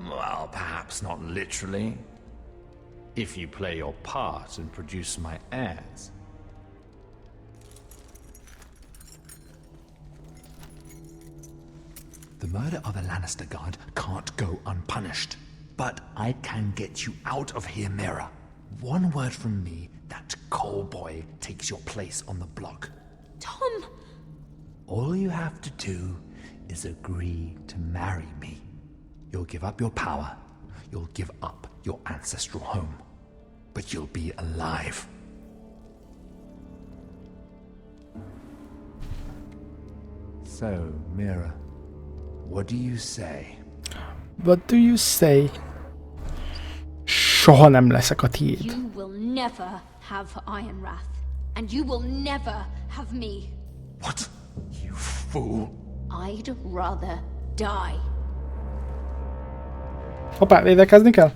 Well, perhaps not literally. If you play your part and produce my heirs. The murder of a Lannister guard can't go unpunished. But I can get you out of here, Mira. One word from me, that coal boy takes your place on the block. Tom! All you have to do is agree to marry me. You'll give up your power. You'll give up your ancestral home. But you'll be alive. So, Mira, what do you say? What do you say? Soha nem leszek a tiéd. You will never have Ironrath. And you will never have me. What? You fool. I'd rather die. Hoppá, védekezni kell?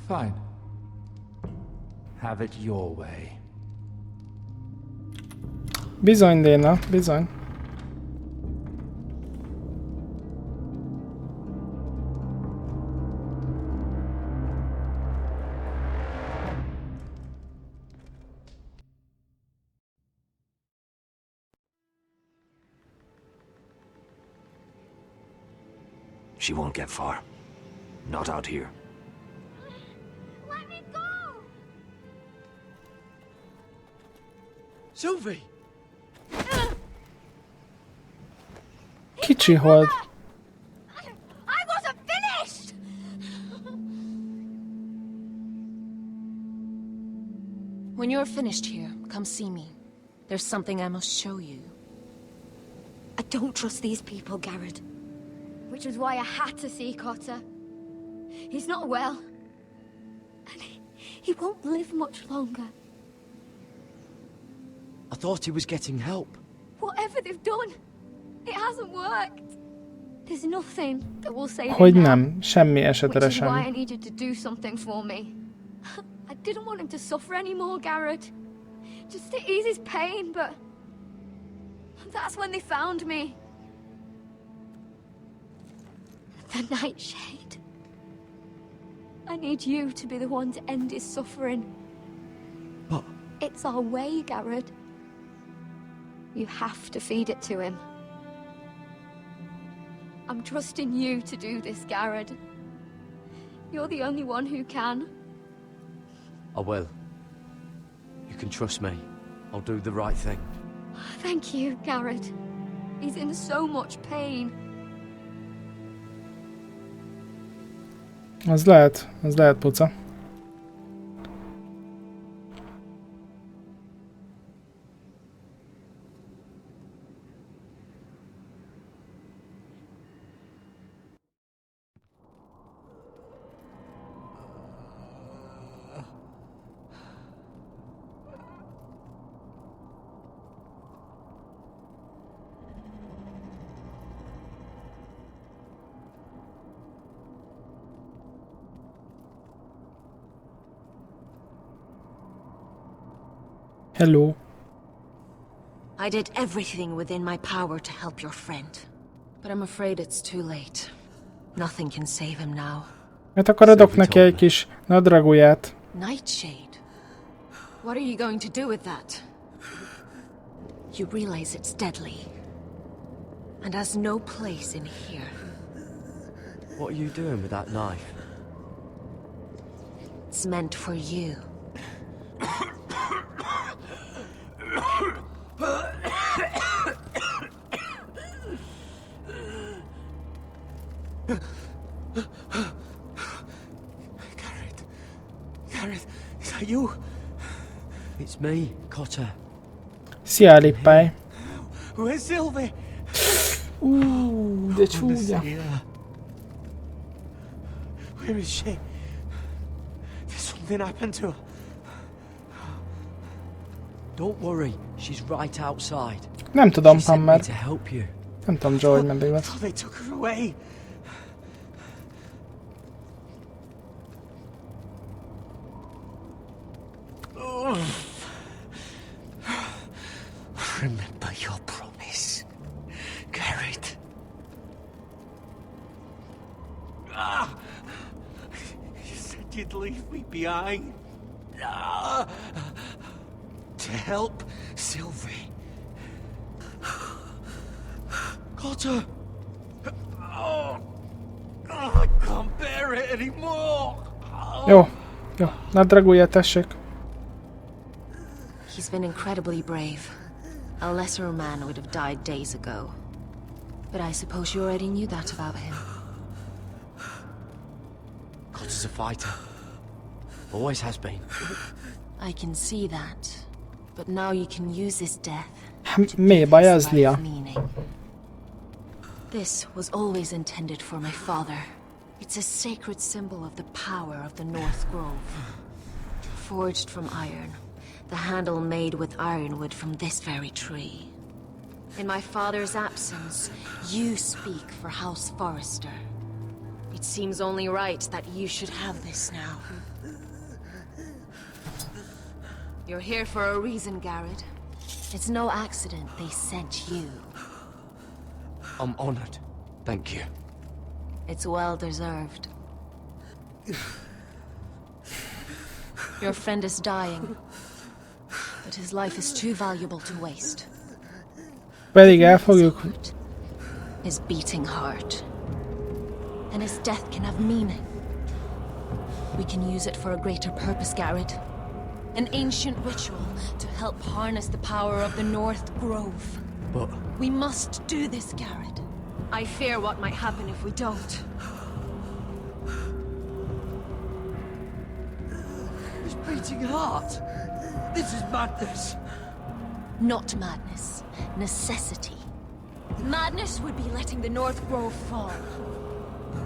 Fine. Have it your way. Bizony, Déna, bizony. She won't get far. Not out here. Let me go! Sylvie! Kicsi hold. I wasn't finished! When you're finished here, come see me. There's something I must show you. I don't trust these people, Gared. Which was why I had to see Cotter. He's not well. And he won't live much longer. I thought he was getting help. Whatever they've done, it hasn't worked. There's nothing that will save Hogy him now. nem, semmi esetre Which is why I sem. need you to do something for me. I didn't want him to suffer anymore, Gared. Just to ease his pain, but that's when they found me. The Nightshade. I need you to be the one to end his suffering. But It's our way, Gared. You have to feed it to him. I'm trusting you to do this, Gared. You're the only one who can. I will. You can trust me. I'll do the right thing. Thank you, Gared. He's in so much pain. Az lehet puca. Hello. I did everything within my power to help your friend. But I'm afraid it's too late. Nothing can save him now. Hát akkor adok neki egy kis nadraguját. Nightshade? What are you going to do with that? You realize it's deadly. And has no place in here. What are you doing with that knife? It's meant for you. Gared, is that you? It's me, Cotter. Szia, Lippály. Where's Sylvie? De csúnya. Where is she? Did something happen to her? Don't worry, she's right outside. Nem tudom, She sent me Hammer. to help you. Nem tudom, Joe, hogy meddig lesz. Oh, they took her away. Remember your promise, Gared. You said you'd leave me behind. To help Sylvie. Cotter! I can't bear it anymore! Jó, nadraguját tessék. He's been incredibly brave. A lesser man would have died days ago. But I suppose you already knew that about him. Cotter's a fighter. Always has been. I can see that. But now you can use his death. Mi baj az, Lia? This was always intended for my father. It's a sacred symbol of the power of the North Grove. Forged from iron, the handle made with ironwood from this very tree. In my father's absence, you speak for House Forrester. It seems only right that you should have this now. You're here for a reason, Gared. It's no accident they sent you. I'm honored. Thank you. It's well deserved. Your friend is dying, but his life is too valuable to waste. Pedig el fogjuk. His beating heart. and his death can have meaning. We can use it for a greater purpose, Gared. An ancient ritual to help harness the power of the North Grove. But... We must do this, Gared. I fear what might happen if we don't. His beating heart! This is madness! Not madness. Necessity. Madness would be letting the North Grove fall.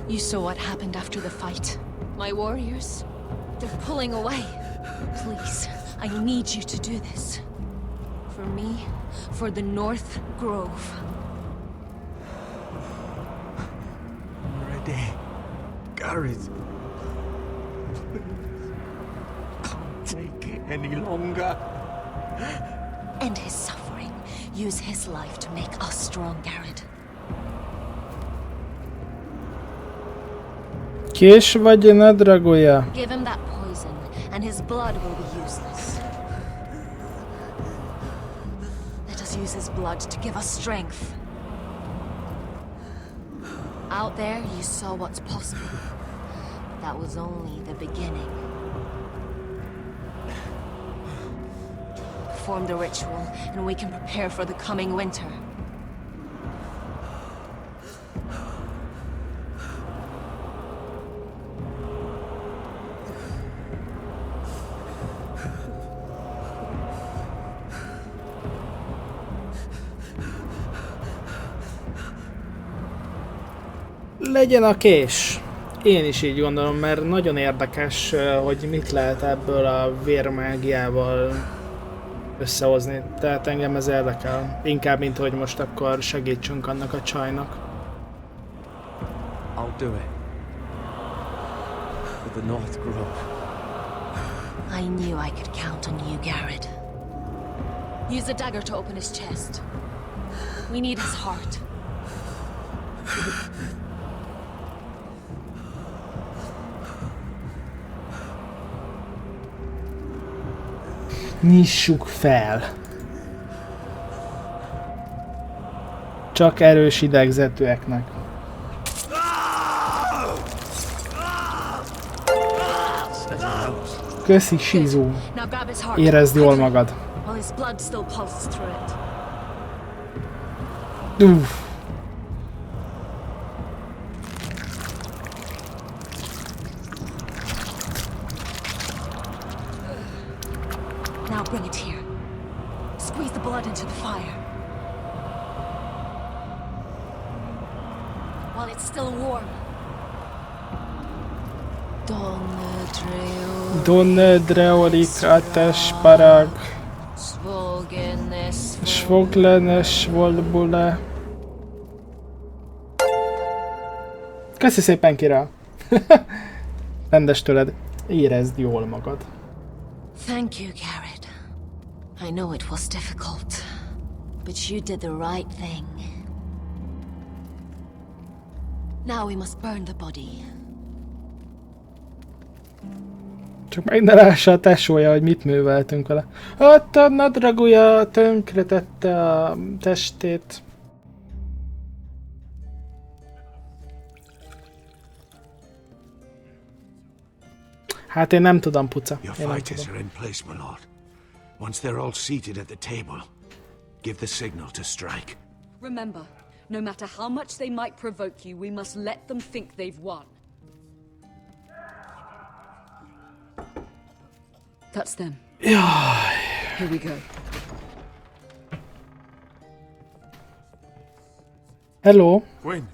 You saw what happened after the fight. My warriors, they're pulling away. Please, I need you to do this. For me, for the North Grove. I'm ready. Gared. Can't take it any longer. End his suffering. Use his life to make us strong, Gared. Kés vagy nadragója? Give him that poison, and his blood will be useless. Let us use his blood to give us strength. Out there, you saw what's possible. That was only the beginning. Perform the ritual, and we can prepare for the coming winter. Legyen a kés! Én is így gondolom, mert nagyon érdekes, hogy mit lehet ebből a vérmágiával összehozni. Tehát engem ez érdekel. Inkább, mint hogy most akkor segítsünk annak a csajnak. I'll do it. For the North Grove. I knew I could count on you, Gared. Use the dagger to open his chest. We need his heart. Nyissuk fel! Csak erős idegzetűeknek. Köszi, Shizu! Érezd jól magad! Uff! Now bring it here. Squeeze the blood into the fire. While it's still warm. Donne dreolik ates parag. Svoglene svolbule. Köszi szépen, Kira! Rendes tőled. Érezd jól magad. Thank you, Gared. I know it was difficult, but you did the right thing. Now we must burn the body. Csak meg ne lássa a tesója, hogy mit műveltünk vele. Hát a nadragúja tönkretette a testét. Hát én nem tudom, puca. Your Én nem fighters tudom. are in place, my lord. Once they're all seated at the table, give the signal to strike. Remember, no matter how much they might provoke you, we must let them think they've won. That's them. Here we go. Hello. Quinn.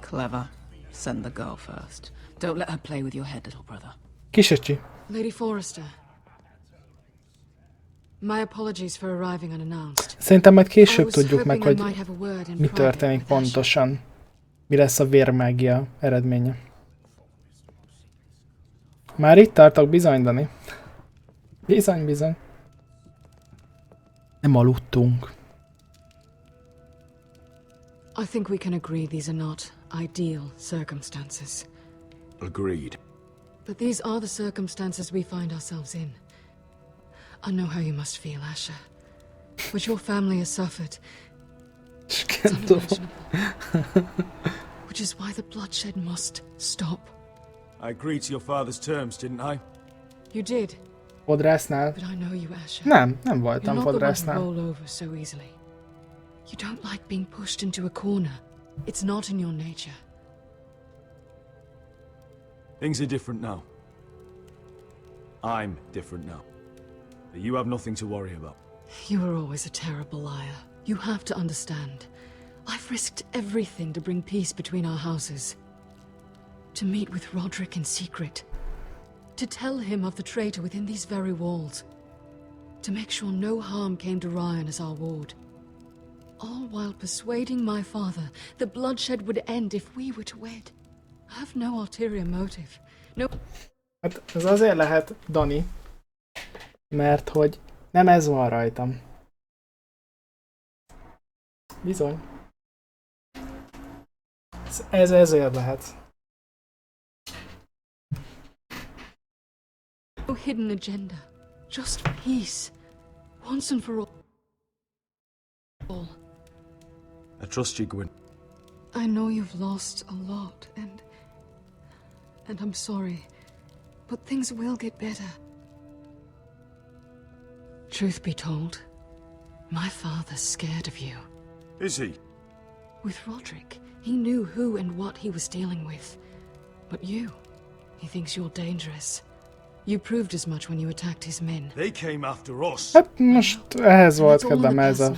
Clever. Send the girl first. Don't let her play with your head, little brother. Kisöcsi. Lady Forrester. My apologies for arriving unannounced. Szerintem majd később tudjuk meg, hogy mi történik pontosan. Mi lesz a vérmágia eredménye. Már itt tartok, bizony, Dani. Bizony, bizony. Nem aludtunk. I think we can agree these are not ideal circumstances. Agreed. But these are the circumstances we find ourselves in. I know how you must feel, Asher. What your family has suffered. It's unimaginable. which is why the bloodshed must stop. I agreed to your father's terms, didn't I? You did. Fodrásznál? But I know you, Asher. Nem voltam You're not the one to fodrásznál. roll over so easily. You don't like being pushed into a corner. It's not in your nature. Things are different now. I'm different now. But you have nothing to worry about. You were always a terrible liar. You have to understand. I've risked everything to bring peace between our houses. To meet with Roderick in secret. To tell him of the traitor within these very walls. To make sure no harm came to Ryan as our ward. All while persuading my father that bloodshed would end if we were to wed. I have no ulterior motive. No... Hát ez azért lehet, Dani, mert hogy nem ez van rajtam. Bizony. Ez ezért lehet. No hidden agenda. Just peace. Once and for all. I trust you, Gwyn. I know you've lost a lot, and I'm sorry, but things will get better. Truth be told, my father's scared of you. Is he? With Roderick, he knew who and what he was dealing with. But you, he thinks you're dangerous. You proved as much when you attacked his men. They came after us. Hát most ehhez volt kedvem, ez a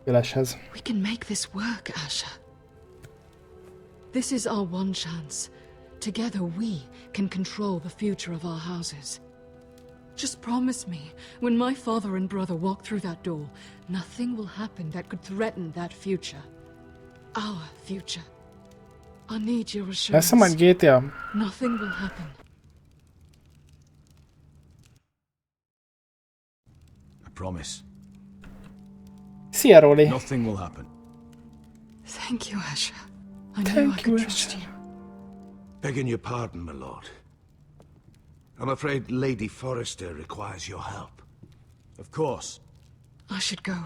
üléshez. We can make this work, Asher. This is our one chance. Together we can control the future of our houses. Just promise me, when my father and brother walk through that door, nothing will happen that could threaten that future. Our future. I need your assurance. Lesz majd GTA? Nothing will happen. I promise. Szia, Roli. Nothing will happen. Thank you, Asher. I knew I could trust you. Begging your pardon, my lord. I'm afraid Lady Forrester requires your help. Of course. I should go.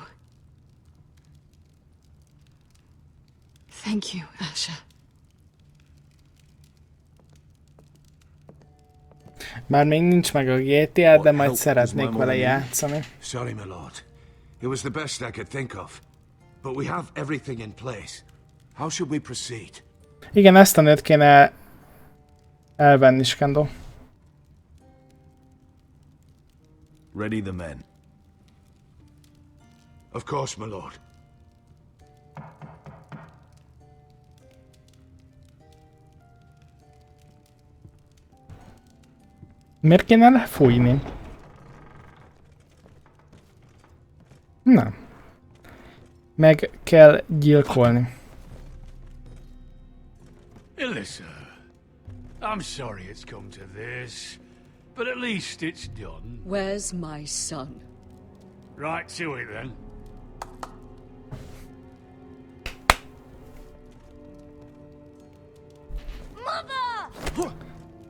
Thank you, Asher. Bár még nincs meg a GTA, de majd szeretnék vele játszani. Sorry, my lord. It was the best I could think of. But we have everything in place. How should we proceed? Igen, ezt a nőt kéne elvenni, Skando. Ready the men. Of course, my lord. Miért kéne lefújni? Nem. Meg kell gyilkolni. Alyssa, I'm sorry it's come to this, but at least it's done. Where's my son? Right to it then.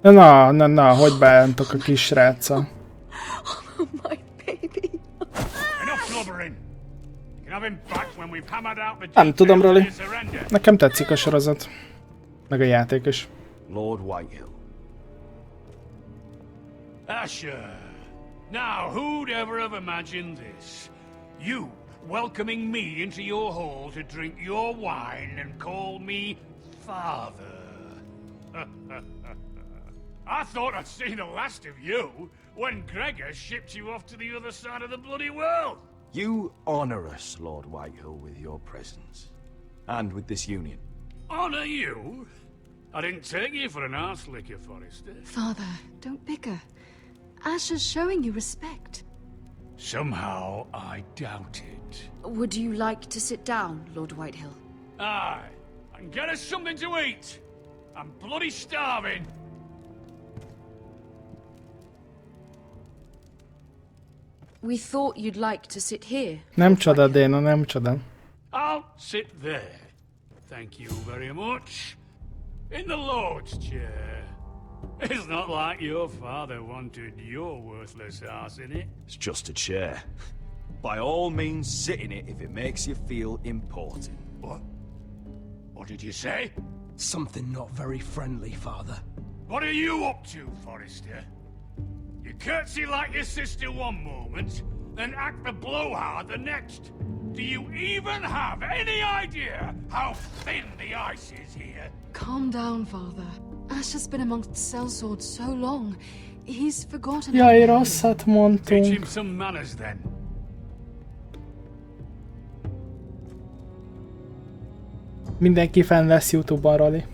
Na, hogy beálltok a kis sráccal? Nem tudom, Roli. Nekem tetszik a sorozat. Meg a játék is. Lord Whitehill. Asher, now who'd ever have imagined this? You welcoming me into your hall to drink your wine and call me father. I thought I'd seen the last of you when Gregor shipped you off to the other side of the bloody world. You honor us, Lord Whitehill, with your presence. And with this union. Honor you? I didn't take you for an arse licker, Forrester. Father, don't bicker. Asher's showing you respect. Somehow I doubt it. Would you like to sit down, Lord Whitehill? Aye, and get us something to eat. I'm bloody starving. We thought you'd like to sit here. Nem csoda, Déna, nem csoda. I'll sit there. Thank you very much. In the Lord's chair. It's not like your father wanted your worthless ass in it. It's just a chair. By all means, sit in it if it makes you feel important. What? What did you say? Something not very friendly, Father. What are you up to, Forrester? You curtsy like your sister one moment, then act the blowhard the next. Do you even have any idea how thin the ice is here? Calm down, Father. Ash has been amongst sellswords so long. He's forgotten. Jaj, rosszat mondtunk. Teach him some manners then. Mindenki fenn lesz YouTube-on, Roli.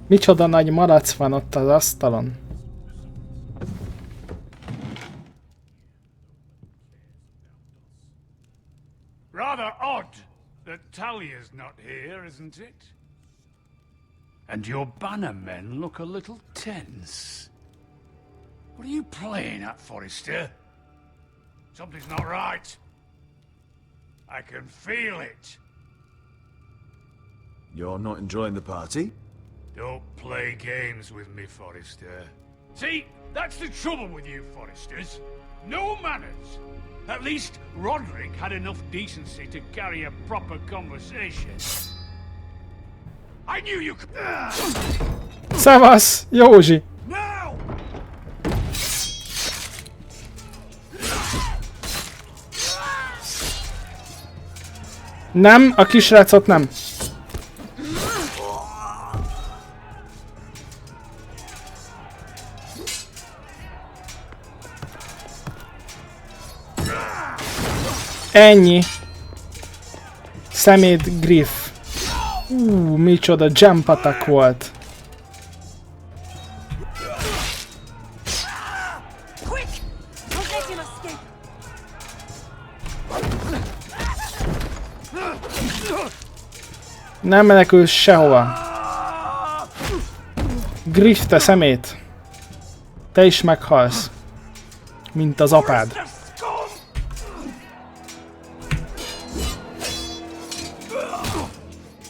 Micsoda nagy malac van ott az asztalon. Rather odd that Talia's not here, isn't it? And your bannermen look a little tense. What are you playing at, Forrester? Something's not right. I can feel it. You're not enjoying the party? Don't play games with me, Forrester. See, that's the trouble with you Forresters. No manners. At least Roderick had enough decency to carry a proper conversation. I knew you could. Szevasz, Józsi! Now! Nem, a kisrácot nem. Ennyi. Szemét Griff. Micsoda jump attack volt. Nem menekülsz sehova. Griff, te szemét. Te is meghalsz. Mint az apád.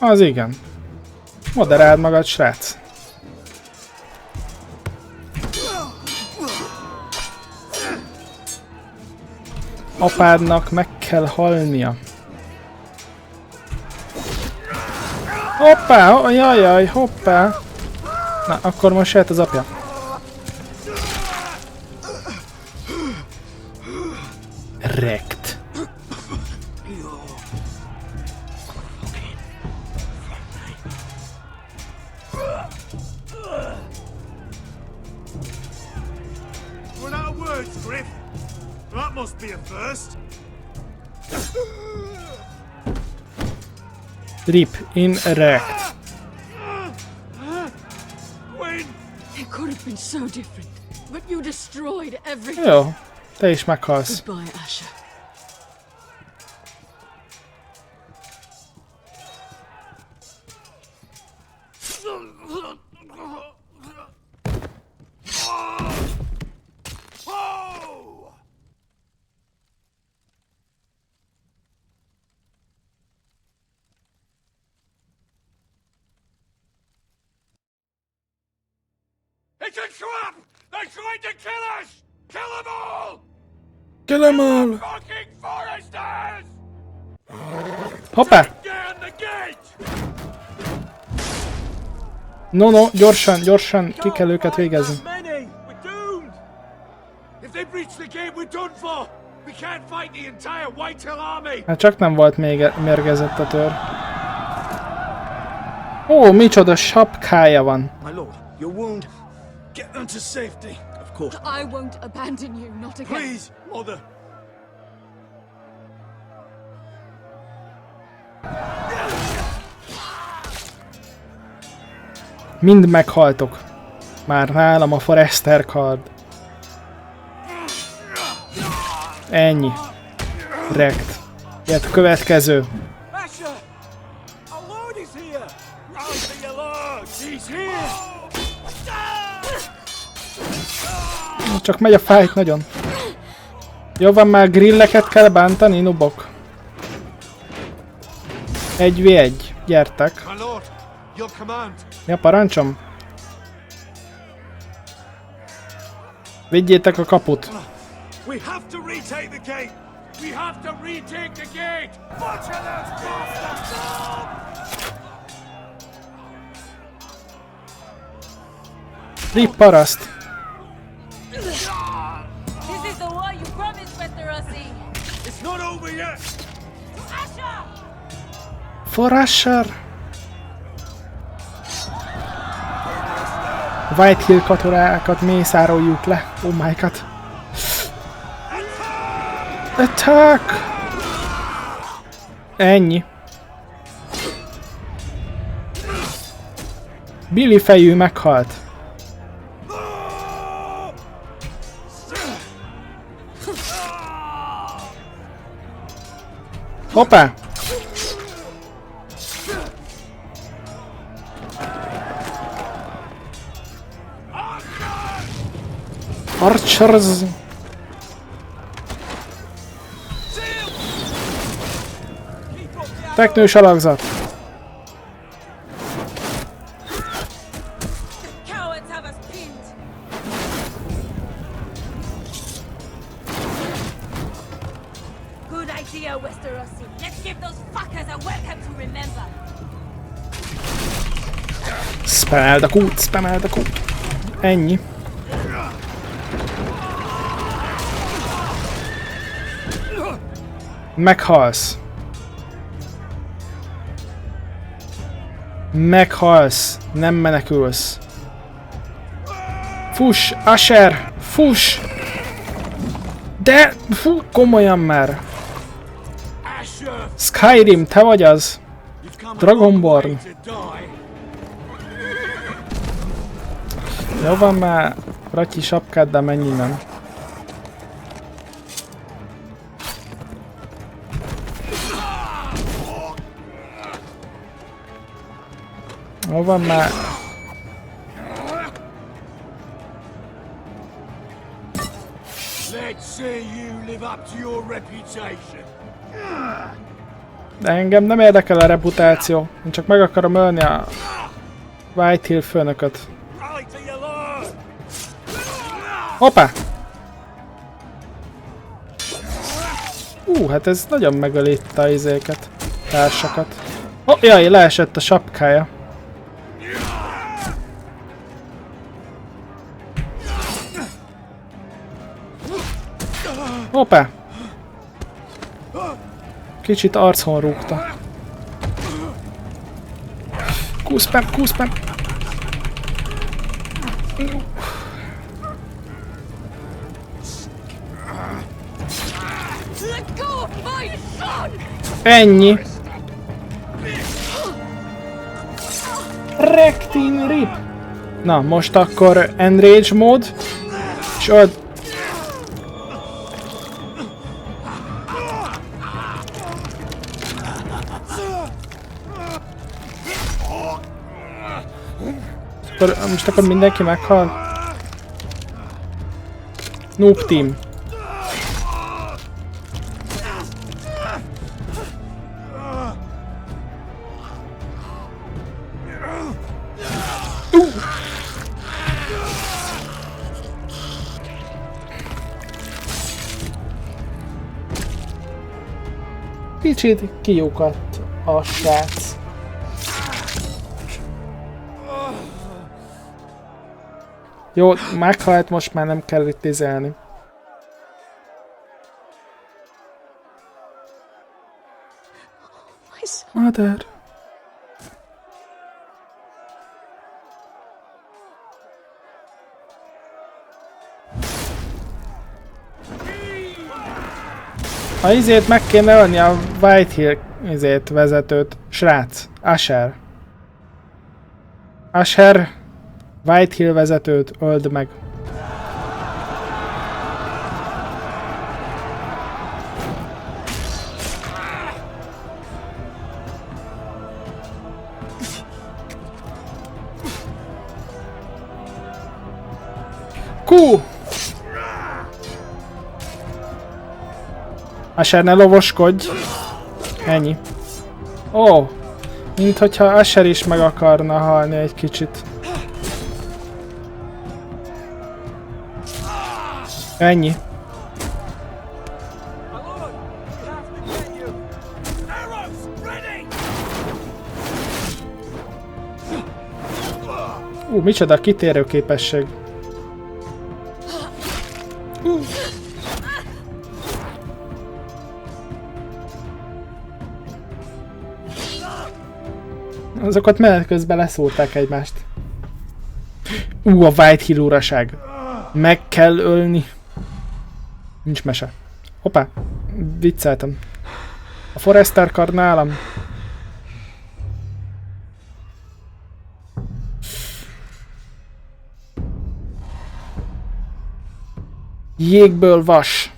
Az igen. Moderáld magad, srác. Apádnak meg kell halnia. Hoppá! Jajjaj, hoppá! Na, akkor most jöhet az apja. Rekt. Run out of words, Griff. That must be a first. Rip in wrecked. It could have been so different, but you destroyed everything. Jó, te is meghalsz. Goodbye, Asher. It's a trap! They're trying to kill us! Kill them all! Kill them all! Fucking foresters! Hoppá! Down the gate! No, gyorsan, gyorsan, ki kell őket végezni. We're doomed. If they breach the gate, we're done for. We can't fight the entire Whitetail army. Hát csak nem volt még mérgezett a tör. Ó, micsoda sapkája van. My lord, your wound. Get them to safety. Of course. I won't abandon you, not again. Please, mother. Mind meghaltok. Már nálam a Forester card. Ennyi. Rekt. Jött a következő. Asher, our lord is here. Rise to your lord. He's here. Csak megy a fight nagyon. Jó van, már grilleket kell bántani, nubok. 1v1. Gyertek. Mi a parancsom? Vigyétek a kaput. We have to retake the gate. We have to retake the gate! Butcher those bastards! Rip paraszt! This is the war you promised, Mr. Rossi. It's not over yet! For Asher! Whitehill katonákat mészároljuk le. Oh my god. Attack! Ennyi. Billy fejű meghalt. Hoppá! Archers! Teknős alakzat! Good idea, Mr. Rossi. Let's give those fuckers a welcome to remember. Spammeld a kút, spammeld a kút. Ennyi. Meghalsz. Meghalsz. Nem menekülsz. Fuss, Asher! Fuss! De... Fú, komolyan már. Skyrim, te vagy az? Dragonborn. Jó van már, ratyi sapkád, de menj innen. Jó van már. De engem nem érdekel a reputáció. Én csak meg akarom ölni a Whitehill főnököt. Hoppá! Hát ez nagyon megöli itt a izéket, társakat. Jaj, leesett a sapkája. Hoppá! Kicsit arcon rúgta. Kúszpem, kúszpem! Ennyi! Rectin rip! Na, most akkor enrage mód, és öld... Most akkor mindenki meghal? Noob team. Kicsit kiukadt a srác. Jó, meghalt, most már nem kell itt izelni. Mother. A izét meg kéne ölni, a Whitehill izét vezetőt. Srác, Asher. Asher, Whitehill vezetőt öld meg. Kú! Asher, ne lovoskodj! Ennyi. Ó! Mint hogyha Asher is meg akarna halni egy kicsit. Ennyi. Micsoda kitérő képesség. Azokat menet közben leszúrták egymást. A White Hill uraság. Meg kell ölni. Nincs mese. Hoppá, vicceltem. A Forester kard nálam. Jégből vas.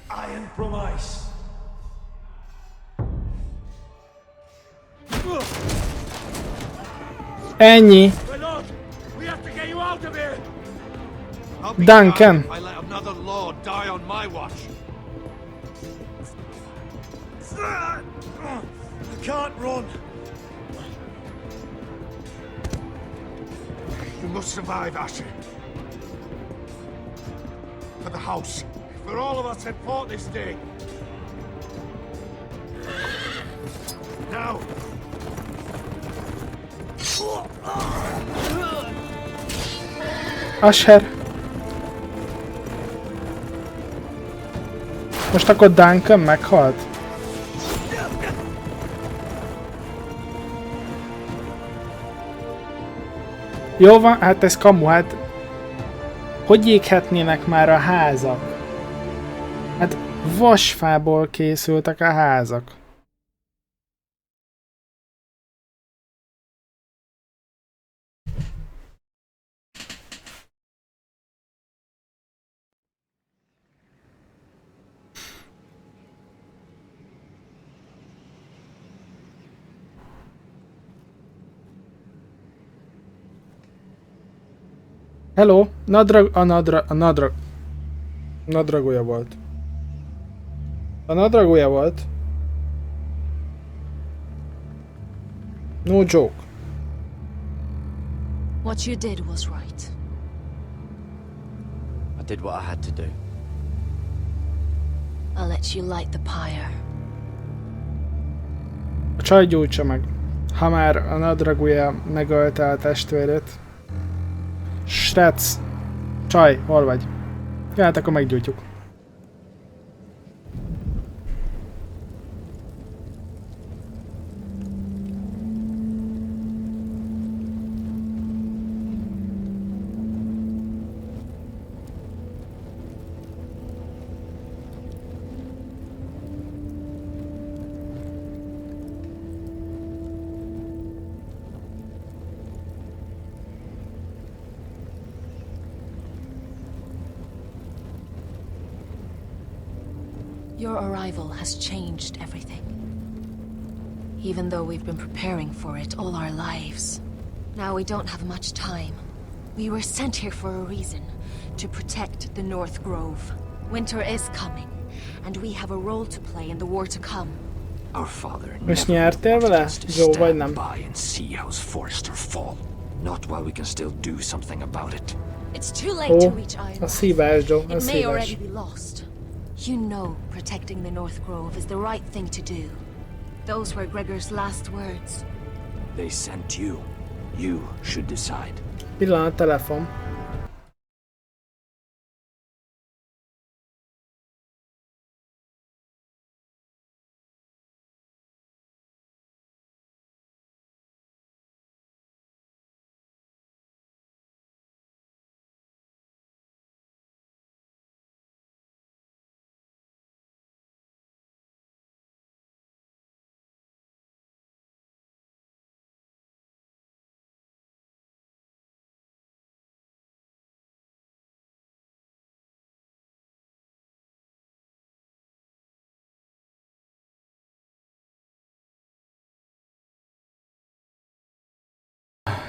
Ennyi. Duncan. I let another lord die on my watch. I can't run. You must survive, Asher. For the house. For all of us had fought this day. Now. Asher. Most akkor Duncan meghalt? Jó van, hát ez kamu, hát... Hogy éghetnének már a házak? Hát vasfából készültek a házak. Hello, nadragója volt. A nadragója volt. No joke. What you did was right. I did what I had to do. I'll let you light the pyre. A csaj gyújtsa meg. Ha már a nadragója megölte a testvérét. Srác! Csaj, hol vagy? Ja, hát akkor meggyújtjuk. Your arrival has changed everything. Even though we've been preparing for it all our lives. Now we don't have much time. We were sent here for a reason. To protect the North Grove. Winter is coming. And we have a role to play in the war to come. Our father És nyertél vele? Jó vagy nem? by and see how's Forrester fall. Not while we can still do something about it. It's too late to reach Iron. A szívás, Joe, a It may szívás. already be lost. You know protecting the North Grove is the right thing to do. Those were Gregor's last words. They sent you. You should decide. Pillanat, telefon.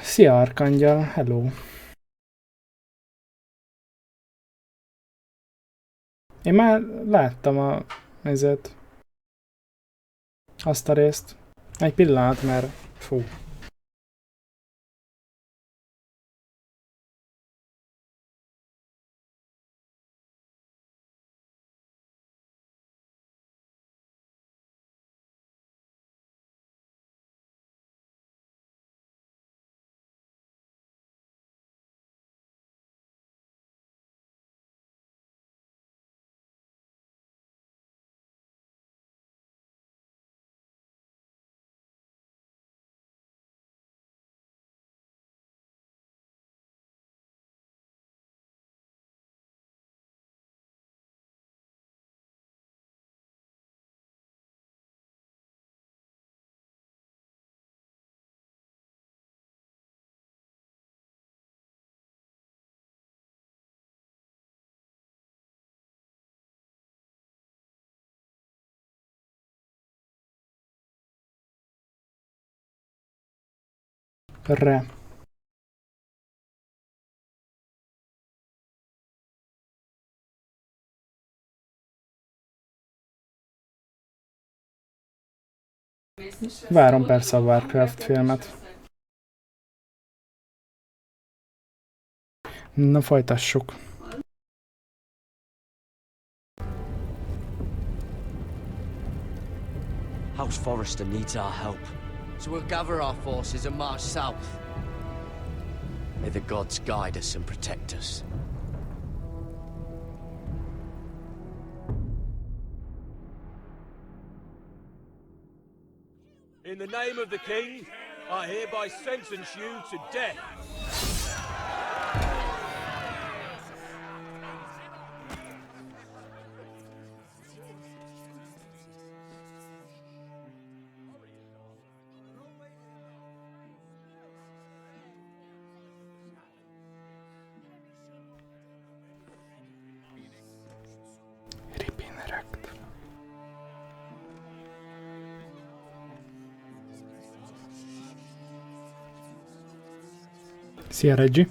Szia, Arkangyal, hello. Én már láttam azt a részt. Egy pillanat, mert fú. Re. Várom persze a Warcraft filmet. Na, folytassuk. House Forrester needs our help, so we'll gather our forces and march south. May the gods guide us and protect us. In the name of the king, I hereby sentence you to death. Szia, Reggie.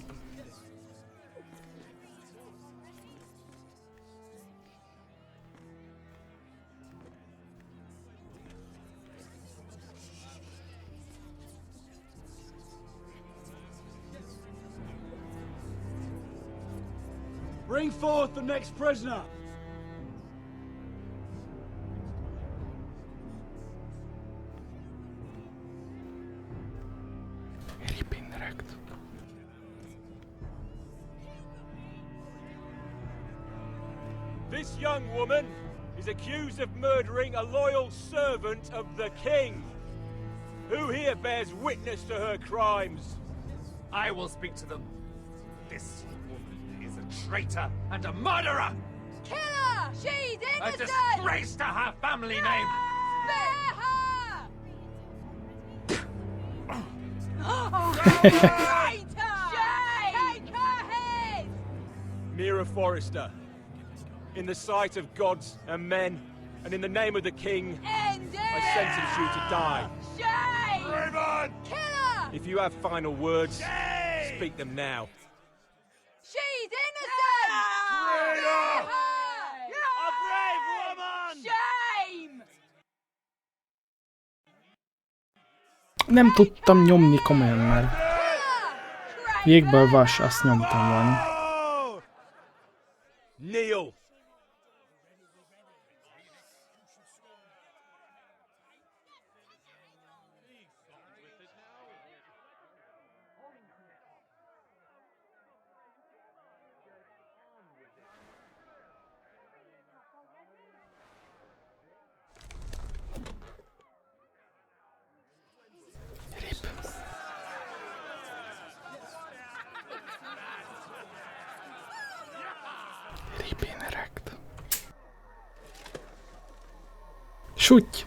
Bring forth the next prisoner. This young woman is accused of murdering a loyal servant of the king. Who here bears witness to her crimes? I will speak to them. This woman is a traitor and a murderer! Kill her! She's A innocent! disgrace to her family name! Spare her! Take her head! Mira Forrester, in the sight of gods and men, and in the name of the king, I sentence you to die. Shame! Raven! Kill her! If you have final words, speak them now. She's innocent! Traitor! A brave woman! Shame! Nem tudtam nyomni komolyan már. Jégből vas, azt nyomtam volna. Kneel! Súgy!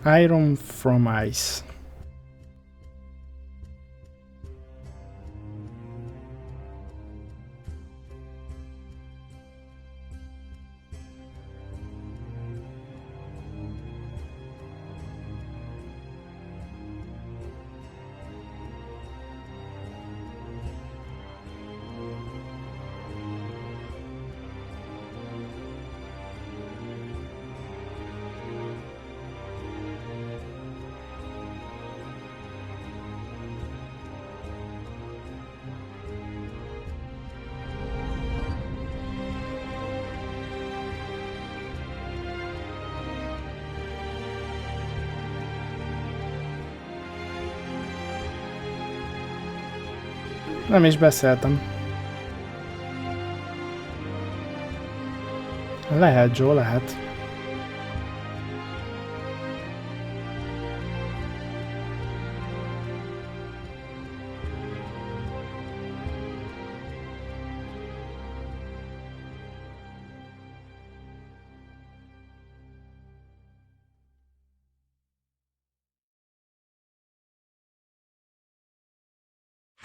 Iron from Ice. Nem is beszéltem. Lehet, Joe, lehet.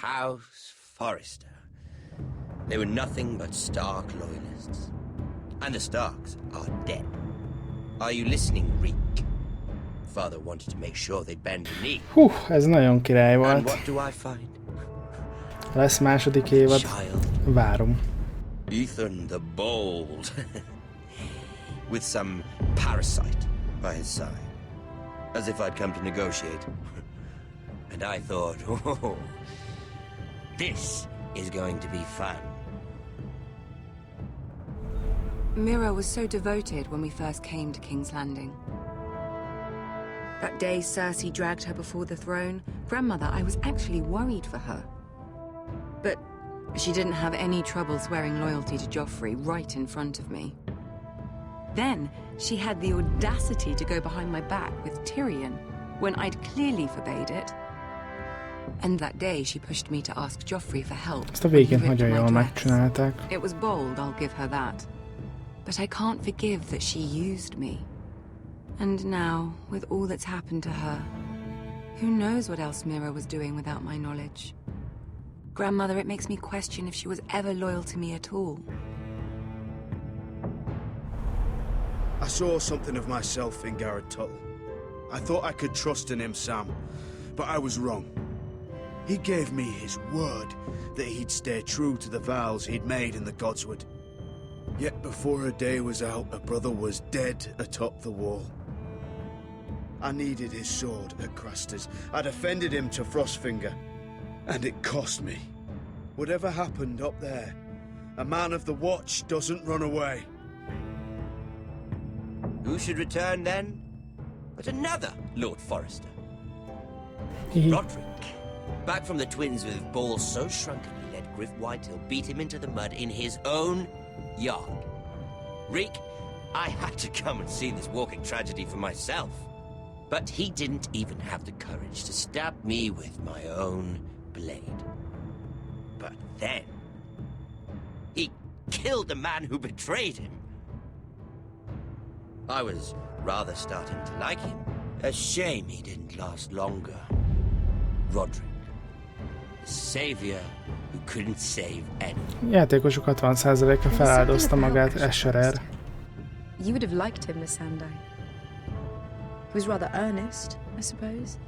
House Forrester. They were nothing but Stark loyalists. And the Starks are dead. Are you listening, Reek? Father wanted to make sure they'd bend the knee. Hú, ez nagyon király And volt. what do I find? Lesz második évad. Várom. Ethan the Bold. With some parasite by his side. As if I'd come to negotiate. And I thought, oh, this is going to be fun. Mira was so devoted when we first came to King's Landing. That day Cersei dragged her before the throne, Grandmother, I was actually worried for her. But she didn't have any trouble swearing loyalty to Joffrey right in front of me. Then she had the audacity to go behind my back with Tyrion when I'd clearly forbade it. And that day she pushed me to ask Joffrey for help. Ezt a végén nagyon jól megcsinálták. It was bold, I'll give her that. But I can't forgive that she used me. And now, with all that's happened to her, who knows what else Mira was doing without my knowledge? Grandmother, it makes me question if she was ever loyal to me at all. I saw something of myself in Gareddel. I thought I could trust in him, Sam, but I was wrong. He gave me his word that he'd stay true to the vows he'd made in the Godswood. Yet before a day was out, a brother was dead atop the wall. I needed his sword at Craster's. I defended him to Frostfinger, and it cost me. Whatever happened up there, a man of the Watch doesn't run away. Who should return then? But another Lord Forrester. Roderick. Back from the twins with balls so shrunken he let Griff Whitehill beat him into the mud in his own yard. Reek, I had to come and see this walking tragedy for myself. But he didn't even have the courage to stab me with my own blade. But then, he killed the man who betrayed him. I was rather starting to like him. A shame he didn't last longer. Roderick. The savior who couldn't save anyone. Játékosok 60%-a feláldozta magát Esherer. You would have liked him, Miss Sandai. He was rather earnest, I suppose.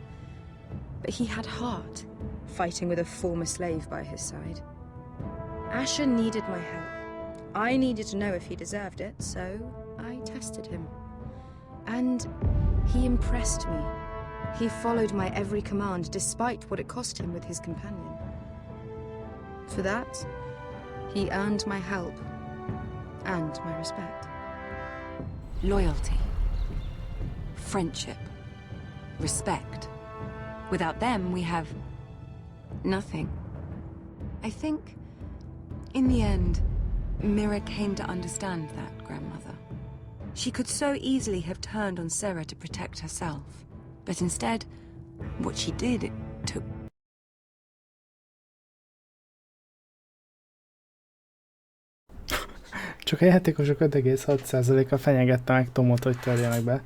But he had heart, fighting with a former slave by his side. Asher needed my help. I needed to know if he deserved it, so I tested him. And he impressed me. He followed my every command, despite what it cost him with his companion. For that, he earned my help and my respect. Loyalty. Friendship. Respect. Without them, we have nothing. I think, in the end, Mira came to understand that, Grandmother. She could so easily have turned on Sarah to protect herself. But instead, what she did, it took... Csak a játékosok 5,6%-a fenyegette meg Tomot, hogy törjenek be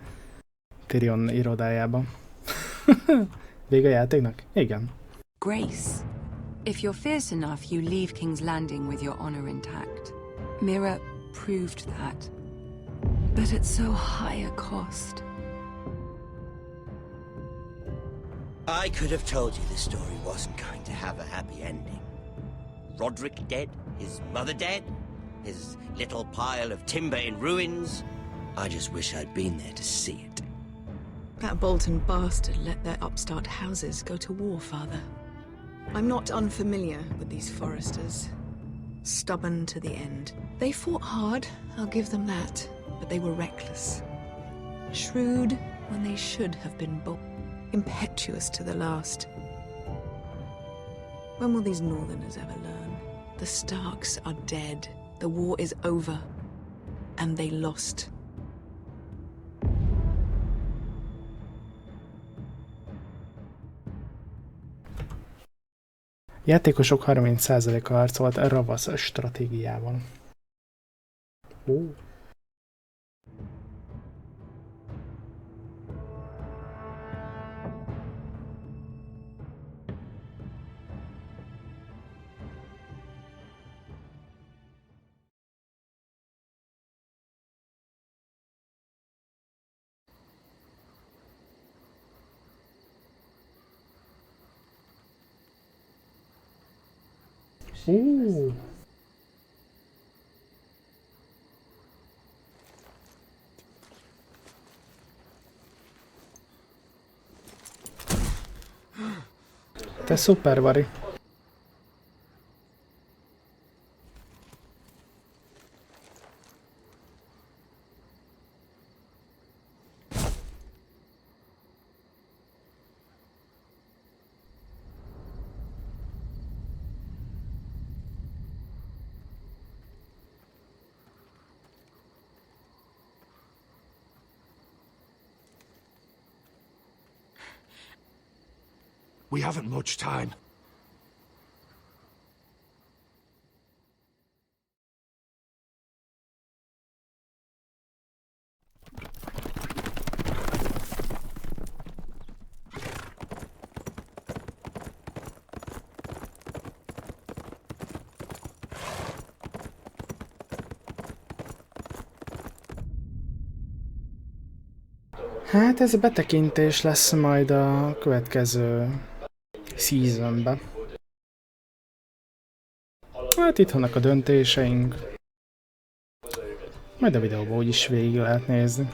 Tyrion irodájába. Vége a játéknak? Igen. Grace. If you're fierce enough, you leave King's Landing with your honor intact. Mira proved that. But at so high a cost. I could have told you this story wasn't going to have a happy ending. Roderick dead, his mother dead, his little pile of timber in ruins. I just wish I'd been there to see it. That Bolton bastard let their upstart houses go to war, Father. I'm not unfamiliar with these Forresters. Stubborn to the end. They fought hard, I'll give them that, but they were reckless. Shrewd when they should have been bold. Impetuous to the last. When will these Northerners ever learn? The Starks are dead. The war is over. And they lost. Játékosok 30%-a harcolt a ravasz stratégiával. Ó. Te szuper, Vari. We haven't much time. Hát ez a betekintés lesz majd a következő seasonbe. Hát itt vannak a döntéseink. Majd a videóban úgyis végig lehet nézni.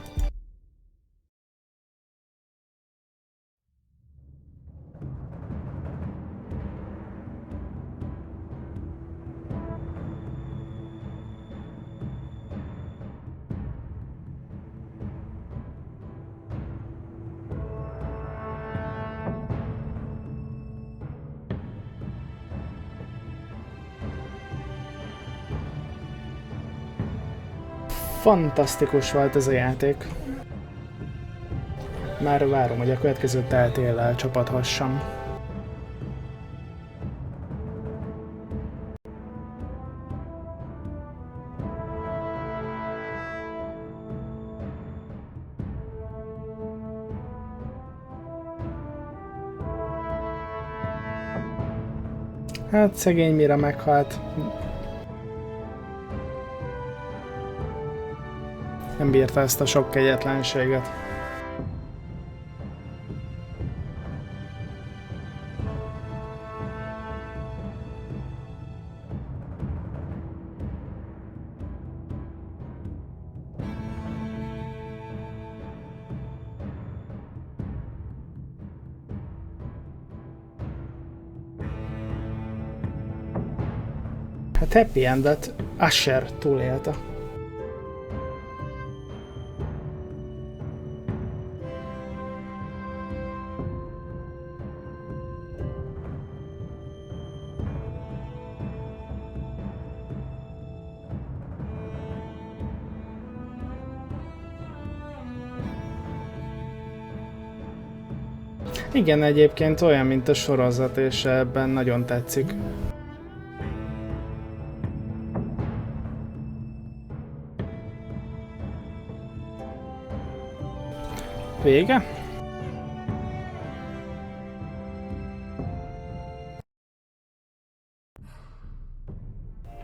Fantasztikus volt ez a játék. Már várom, hogy a következő teltéllel csapathassam. Hát szegény mire meghalt. Nem bírta ezt a sok kegyetlenséget. Hát happy endet Asher túlélte. Igen, egyébként olyan, mint a sorozat, és ebben nagyon tetszik. Vége?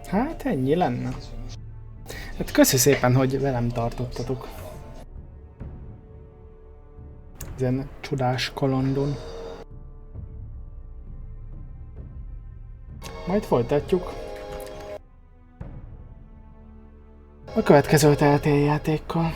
Hát ennyi lenne. Hát köszi szépen, hogy velem tartottatok. Ezen csodás kalandon. Majd folytatjuk a következő teltéljátékkal.